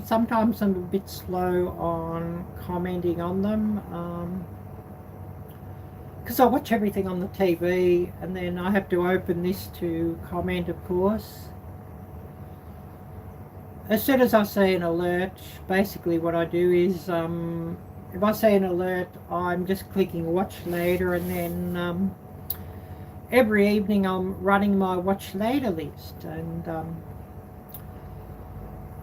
Sometimes I'm a bit slow on commenting on them, because I watch everything on the TV, and then I have to open this to comment, of course. As soon as I see an alert, basically what I do is, if I see an alert, I'm just clicking watch later, and then every evening I'm running my watch later list, and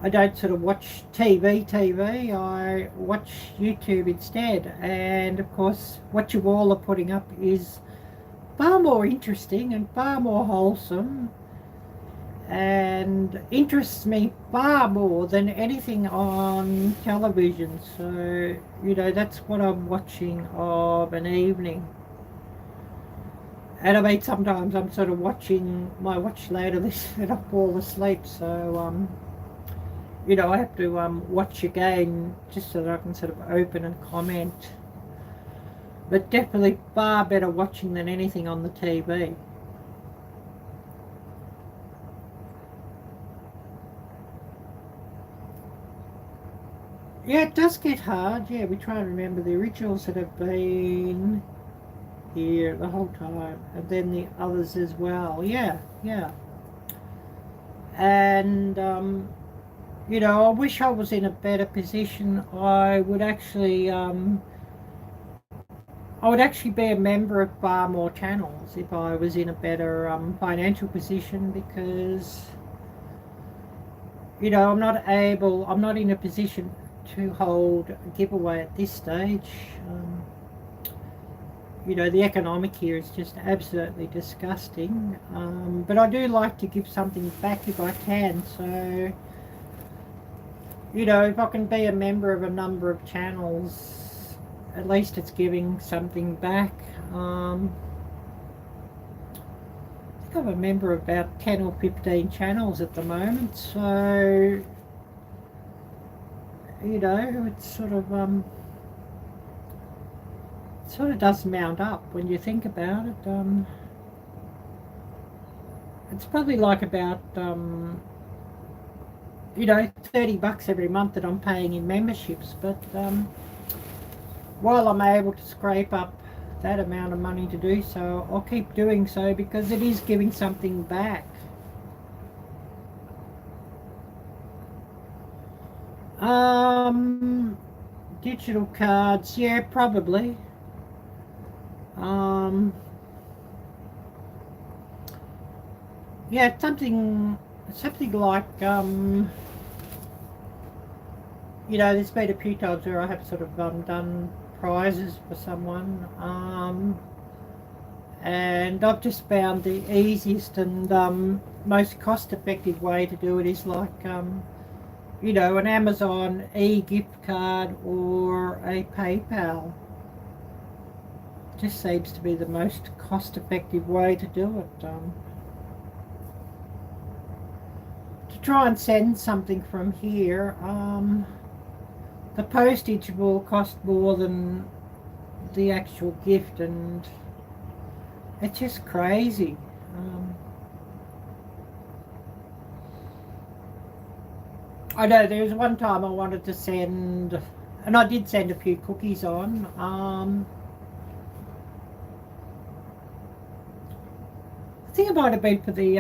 I don't sort of watch TV, I watch YouTube instead. And of course what you all are putting up is far more interesting and far more wholesome, and interests me far more than anything on television. So, you know, that's what I'm watching of an evening. And I mean, sometimes I'm sort of watching my watch later list and I fall asleep. So, you know, I have to watch again just so that I can sort of open and comment. But definitely far better watching than anything on the TV. Yeah, it does get hard. Yeah, we try and remember the originals that have been here the whole time, and then the others as well. Yeah, yeah. And you know, I wish I was in a better position. I would actually be a member of far more channels if I was in a better financial position, because, you know, I'm not in a position to hold a giveaway at this stage. You know, the economic here is just absolutely disgusting. But I do like to give something back if I can. So, you know, if I can be a member of a number of channels, at least it's giving something back. I think I'm a member of about 10 or 15 channels at the moment. So, you know, it's sort of does mount up when you think about it. It's probably like about you know, $30 every month that I'm paying in memberships. But while I'm able to scrape up that amount of money to do so, I'll keep doing so, because it is giving something back. Digital cards, yeah, probably. Yeah, something like, you know, there's been a few times where I have sort of done prizes for someone, and I've just found the easiest and most cost-effective way to do it is like, you know, an Amazon e-gift card or a PayPal. Just seems to be the most cost-effective way to do it. To try and send something from here, the postage will cost more than the actual gift, and it's just crazy. I know there was one time I wanted to send, and I did send a few cookies on. I think it might have been for the,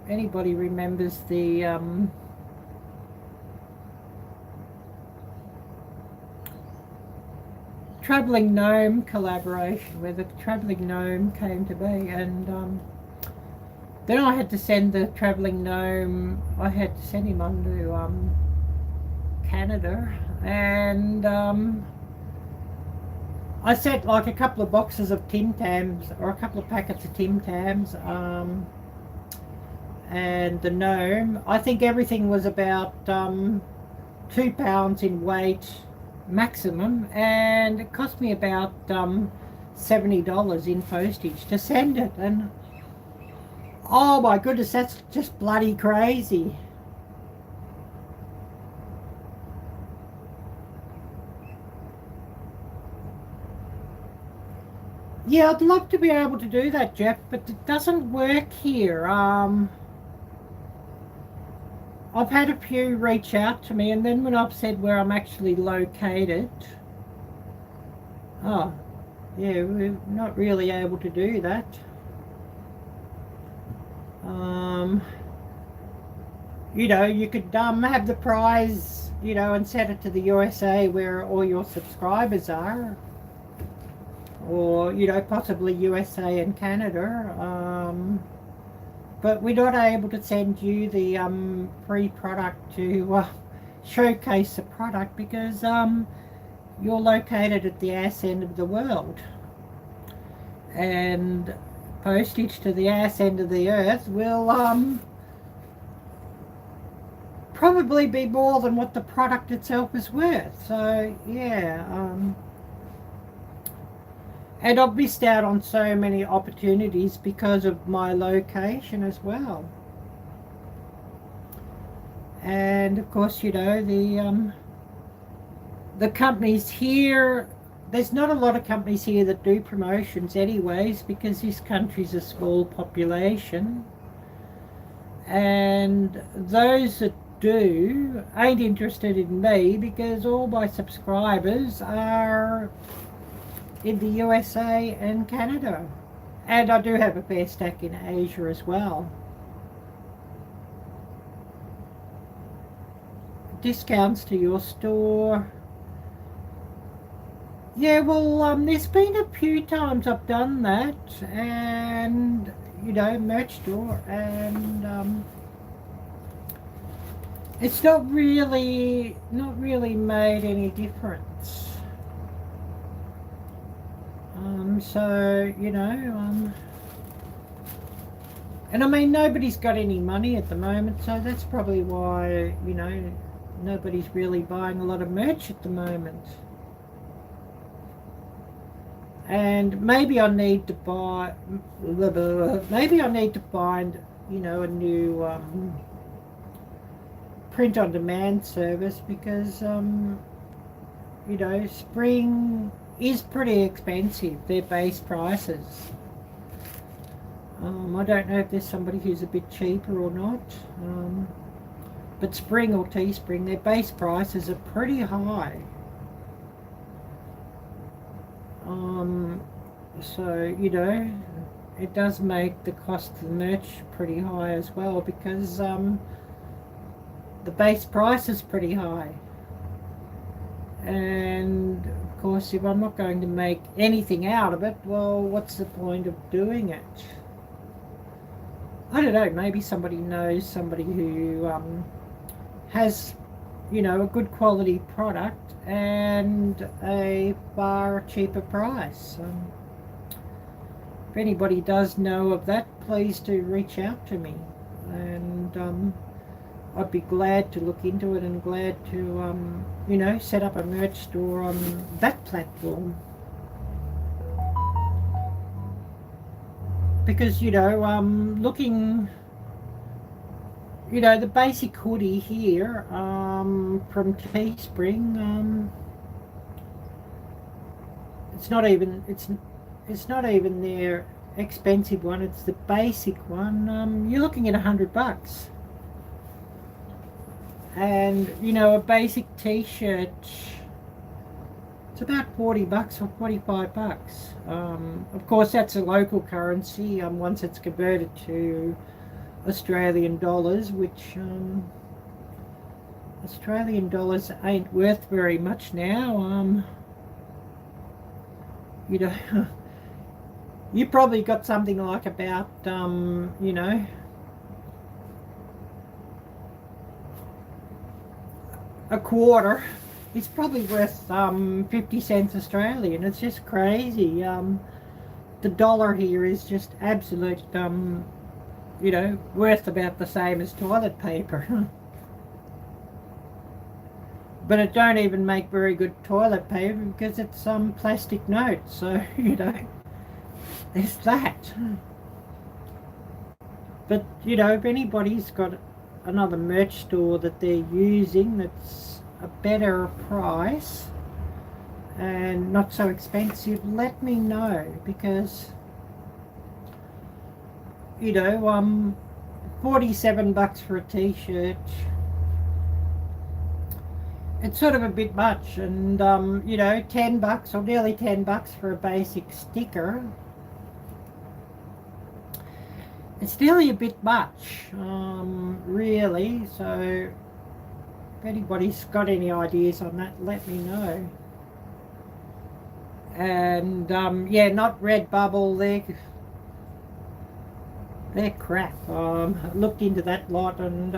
anybody remembers the, Travelling Gnome collaboration, where the Travelling Gnome came to me, and then I had to send the Travelling Gnome, I had to send him on to Canada, and I sent like a couple of boxes of Tim Tams, or a couple of packets of Tim Tams, and the gnome. I think everything was about 2 pounds in weight maximum, and it cost me about $70 in postage to send it, and oh my goodness, that's just bloody crazy. Yeah, I'd love to be able to do that, Jeff, but it doesn't work here. I've had a few reach out to me, and then when I've said where I'm actually located, oh, yeah, we're not really able to do that. You know, you could have the prize, you know, and set it to the USA where all your subscribers are, or, you know, possibly USA and Canada. But we're not able to send you the free product to showcase the product because you're located at the ass end of the world, and postage to the ass end of the earth will probably be more than what the product itself is worth. So yeah, and I've missed out on so many opportunities because of my location as well. And of course, you know, the companies here, there's not a lot of companies here that do promotions anyways, because this country's a small population, and those that do ain't interested in me because all my subscribers are in the USA and Canada, and I do have a fair stack in Asia as well. Discounts to your store. Yeah, well, there's been a few times I've done that, and, you know, merch store, and it's not really made any difference. So, you know, and I mean, nobody's got any money at the moment, so that's probably why, you know, nobody's really buying a lot of merch at the moment. And maybe I need to buy, maybe I need to find, you know, a new print on demand service, because you know, spring is pretty expensive, their base prices. I don't know if there's somebody who's a bit cheaper or not, but Spring or Teespring, their base prices are pretty high. So, you know, it does make the cost of the merch pretty high as well, because the base price is pretty high. And of course, if I'm not going to make anything out of it, well, what's the point of doing it? I don't know, maybe somebody knows somebody who has, you know, a good quality product and a far cheaper price. If anybody does know of that, please do reach out to me, and I'd be glad to look into it, and glad to, you know, set up a merch store on that platform. Because, you know, looking, you know, the basic hoodie here from Teespring, it's not even their expensive one, it's the basic one. You're looking at $100. And you know, a basic t-shirt, it's about $40 or $45. Of course, that's a local currency. Once it's converted to Australian dollars, which Australian dollars ain't worth very much now. You know, you probably got something like about you know, a quarter. It's probably worth 50 cents Australian. It's just crazy. The dollar here is just absolute, you know, worth about the same as toilet paper. But it don't even make very good toilet paper because it's plastic notes. So, you know, there's that. But, you know, if anybody's got another merch store that they're using that's a better price and not so expensive, let me know, because, you know, $47 for a t-shirt, it's sort of a bit much. And you know, $10 or nearly $10 for a basic sticker, it's nearly a bit much, really. So if anybody's got any ideas on that, let me know. And yeah, not Redbubble, they're crap. I looked into that lot, and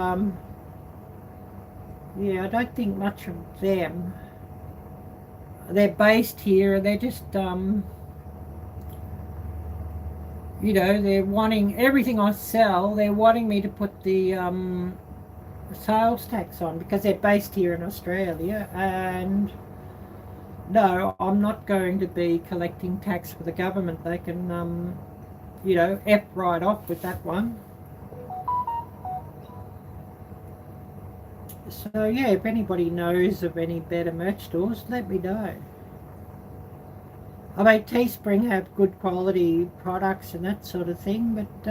yeah, I don't think much of them. They're based here, and they're just you know, they're wanting everything I sell, they're wanting me to put the sales tax on because they're based here in Australia. And no, I'm not going to be collecting tax for the government. They can you know, F right off with that one. So yeah, if anybody knows of any better merch stores, let me know. I mean, Teespring have good quality products and that sort of thing, but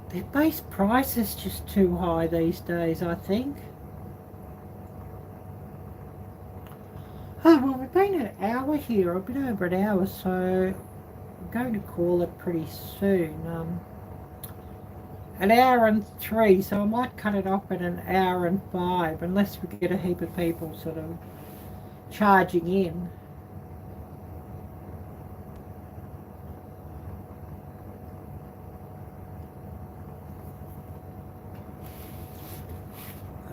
their base price is just too high these days, I think. Oh, well, we've been an hour here, a bit over an hour, so I'm going to call it pretty soon. An hour and 3, so I might cut it off at an hour and 5, unless we get a heap of people sort of charging in.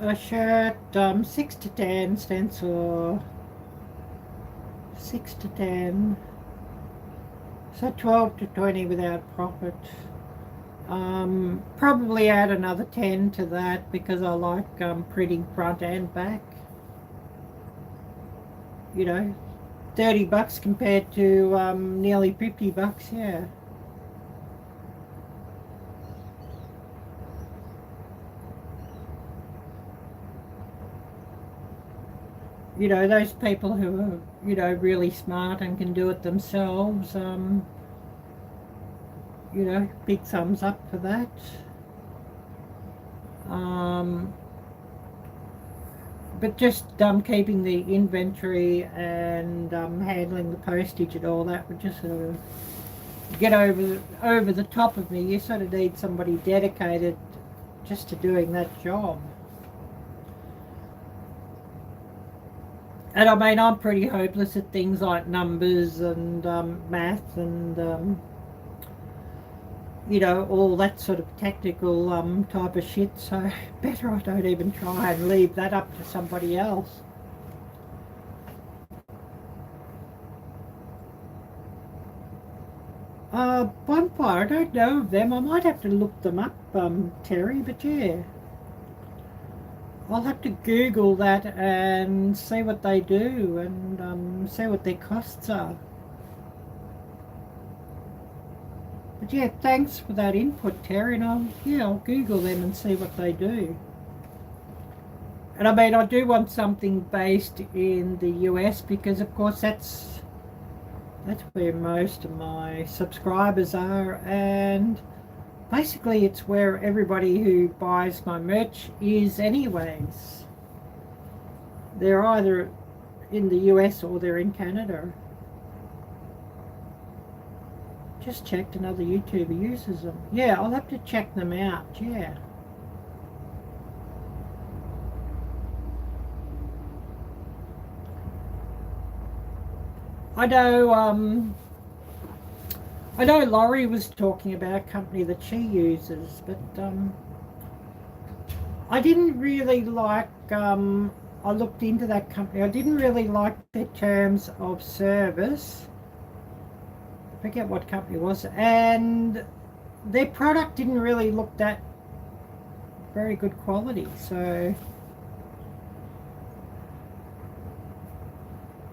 A shirt, 6 to 10 stencil, 6 to 10, so 12 to 20 without profit. Probably add another 10 to that because I like printing front and back. You know, $30 compared to nearly $50, yeah. You know, those people who are, you know, really smart and can do it themselves, you know, big thumbs up for that. But just keeping the inventory and handling the postage and all that would just sort of get over the top of me. You sort of need somebody dedicated just to doing that job. And I mean, I'm pretty hopeless at things like numbers and math and you know, all that sort of technical type of shit, so better I don't even try and leave that up to somebody else. Bonfire, I don't know of them. I might have to look them up, Terry, but yeah. I'll have to Google that and see what they do and see what their costs are. But yeah, thanks for that input, Terry, and I'll Google them and see what they do. And I mean, I do want something based in the US because, of course, that's where most of my subscribers are, and basically it's where everybody who buys my merch is anyways. They're either in the US or they're in Canada. Just checked another YouTuber uses them. Yeah, I'll have to check them out, yeah. I know Laurie was talking about a company that she uses, but I didn't really like, I looked into that company. I didn't really like their terms of service. I forget what company it was. And their product didn't really look that very good quality. So,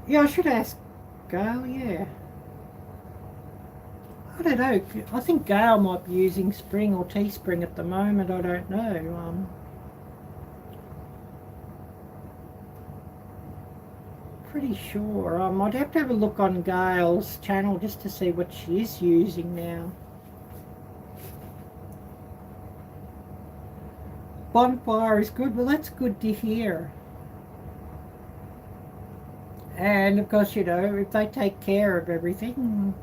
yeah, I should ask Gail, yeah. I don't know. I think Gail might be using Spring or Teespring at the moment. I don't know. Pretty sure. I'd have to have a look on Gail's channel just to see what she is using now. Bonfire is good. Well, that's good to hear. And of course, you know, if they take care of everything,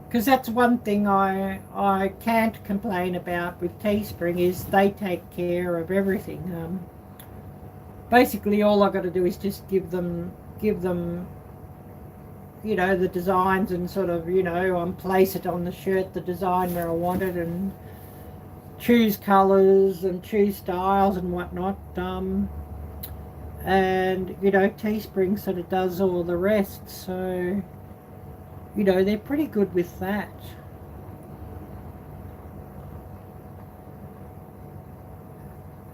because that's one thing I can't complain about with Teespring is they take care of everything. Basically, all I've got to do is just give them, you know, the designs and sort of, you know, place it on the shirt, the design where I want it, and choose colours and choose styles and whatnot. And you know, Teespring sort of does all the rest, so you know, they're pretty good with that.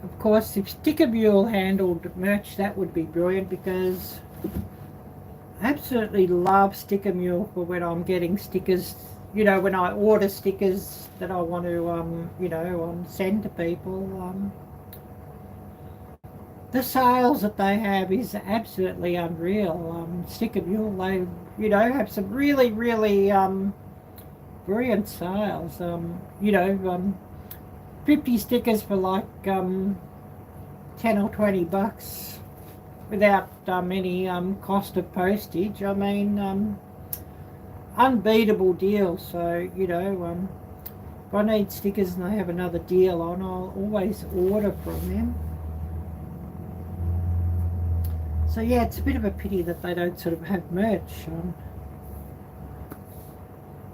Of course, if Sticker Mule handled merch, that would be brilliant, because I absolutely love Sticker Mule for when I'm getting stickers, you know, when I order stickers that I want to, you know, send to people. The sales that they have is absolutely unreal. Sticker Mule, they, you know, have some really, really brilliant sales. You know, 50 stickers for like 10 or 20 bucks without any cost of postage. I mean, unbeatable deal. So, you know, if I need stickers and they have another deal on, I'll always order from them. So yeah, it's a bit of a pity that they don't sort of have merch.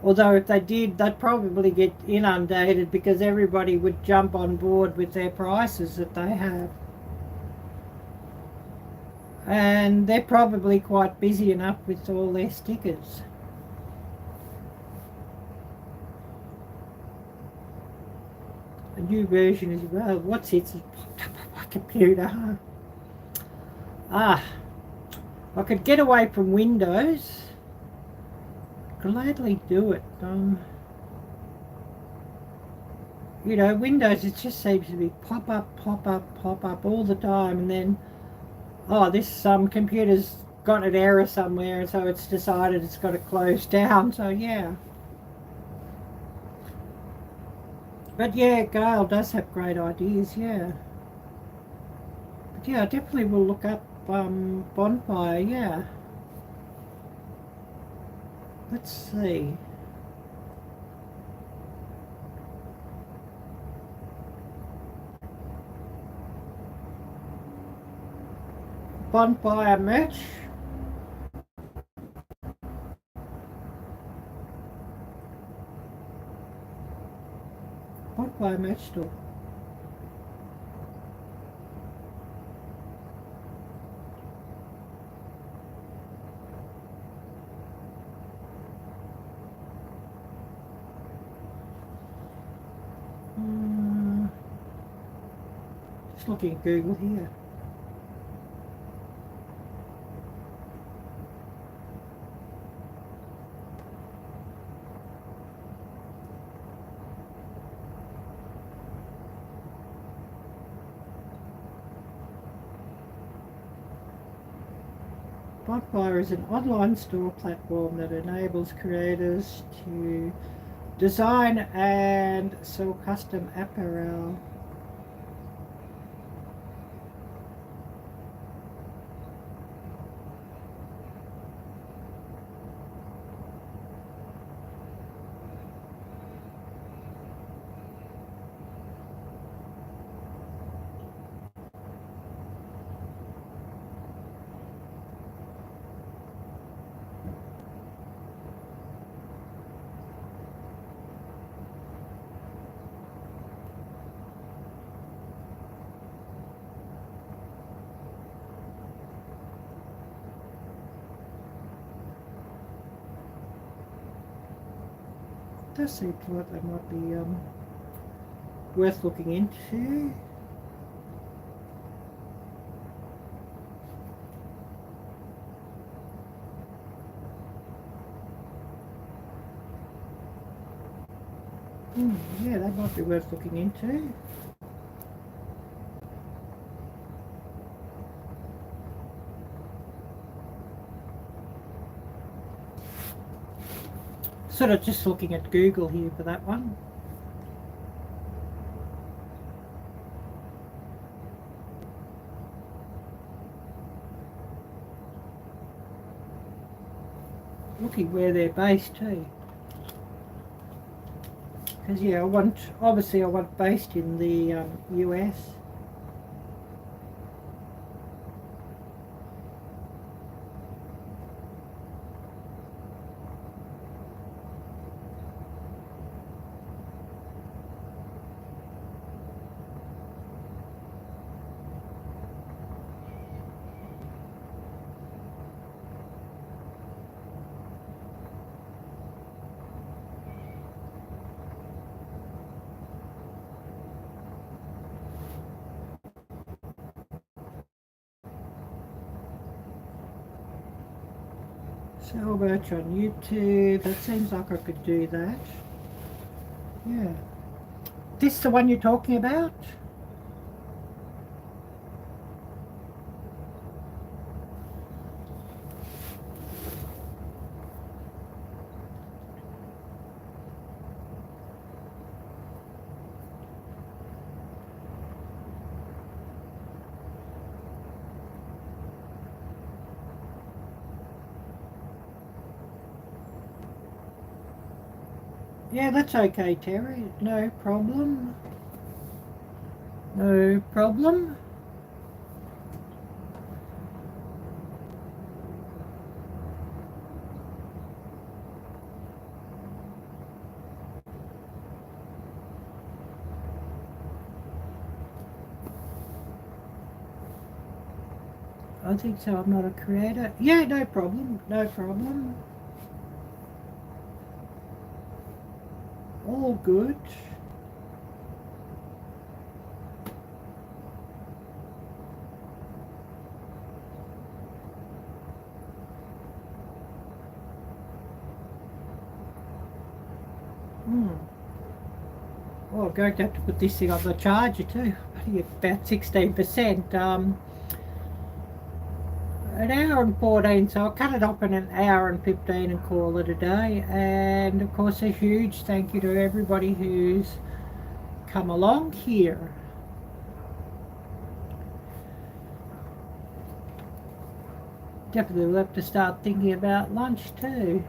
Although if they did, they'd probably get inundated because everybody would jump on board with their prices that they have. And they're probably quite busy enough with all their stickers. A new version as well. What's it? It's popped up on my computer. Ah, I could get away from Windows. Gladly do it. You know, Windows, it just seems to be pop up, pop up, pop up all the time, and then, oh, this computer's got an error somewhere, and so it's decided it's got to close down. So yeah. But yeah, Gail does have great ideas, yeah. But yeah, I definitely will look up Bonfire, yeah. Let's see. Bonfire merch. Bonfire merch store. Just looking at Google here. Bonfire is an online store platform that enables creators to design and sell custom apparel. Does seem like they might be worth looking into. Yeah, that might be worth looking into. Sort of just looking at Google here for that one. Looking where they're based too. Because yeah, obviously I want based in the US. Sell merch on YouTube. That seems like I could do that. Yeah. This the one you're talking about? Yeah, that's okay, Terry. No problem. No problem. I think so. I'm not a creator. Yeah, no problem. No problem. All good. Oh, I'm going to have to put this thing on the charger too. Only about 16%. An hour and 14, so I'll cut it off in an hour and 15 and call it a day. And of course, a huge thank you to everybody who's come along here. Definitely will have to start thinking about lunch too.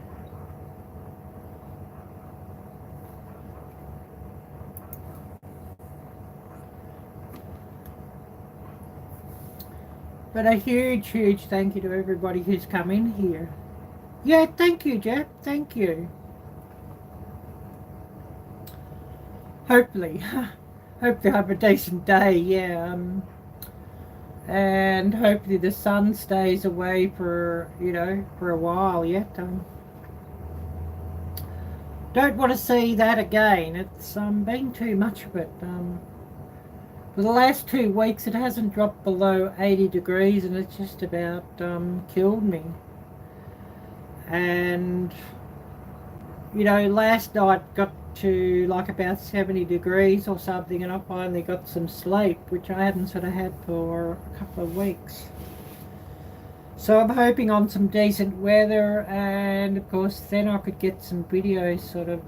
But a huge, huge thank you to everybody who's come in here. Yeah, thank you, Jeff. Thank you. Hopefully. Hopefully I have a decent day, yeah. And hopefully the sun stays away for, for a while yet. Don't want to see that again. It's been too much of it. For the last 2 weeks it hasn't dropped below 80 degrees and it's just about killed me. And last night got to like about 70 degrees or something and I finally got some sleep, which I hadn't sort of had for a couple of weeks. So I'm hoping on some decent weather, and of course then I could get some videos sort of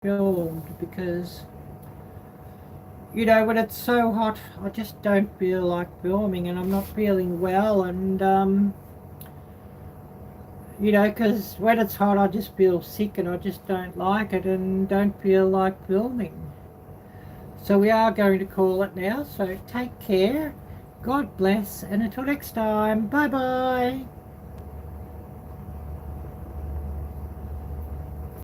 filmed, because you know, when it's so hot I just don't feel like filming, and I'm not feeling well, and you know, because when it's hot I just feel sick and I just don't like it and don't feel like filming. So we are going to call it now, so take care, God bless, and until next time, bye bye.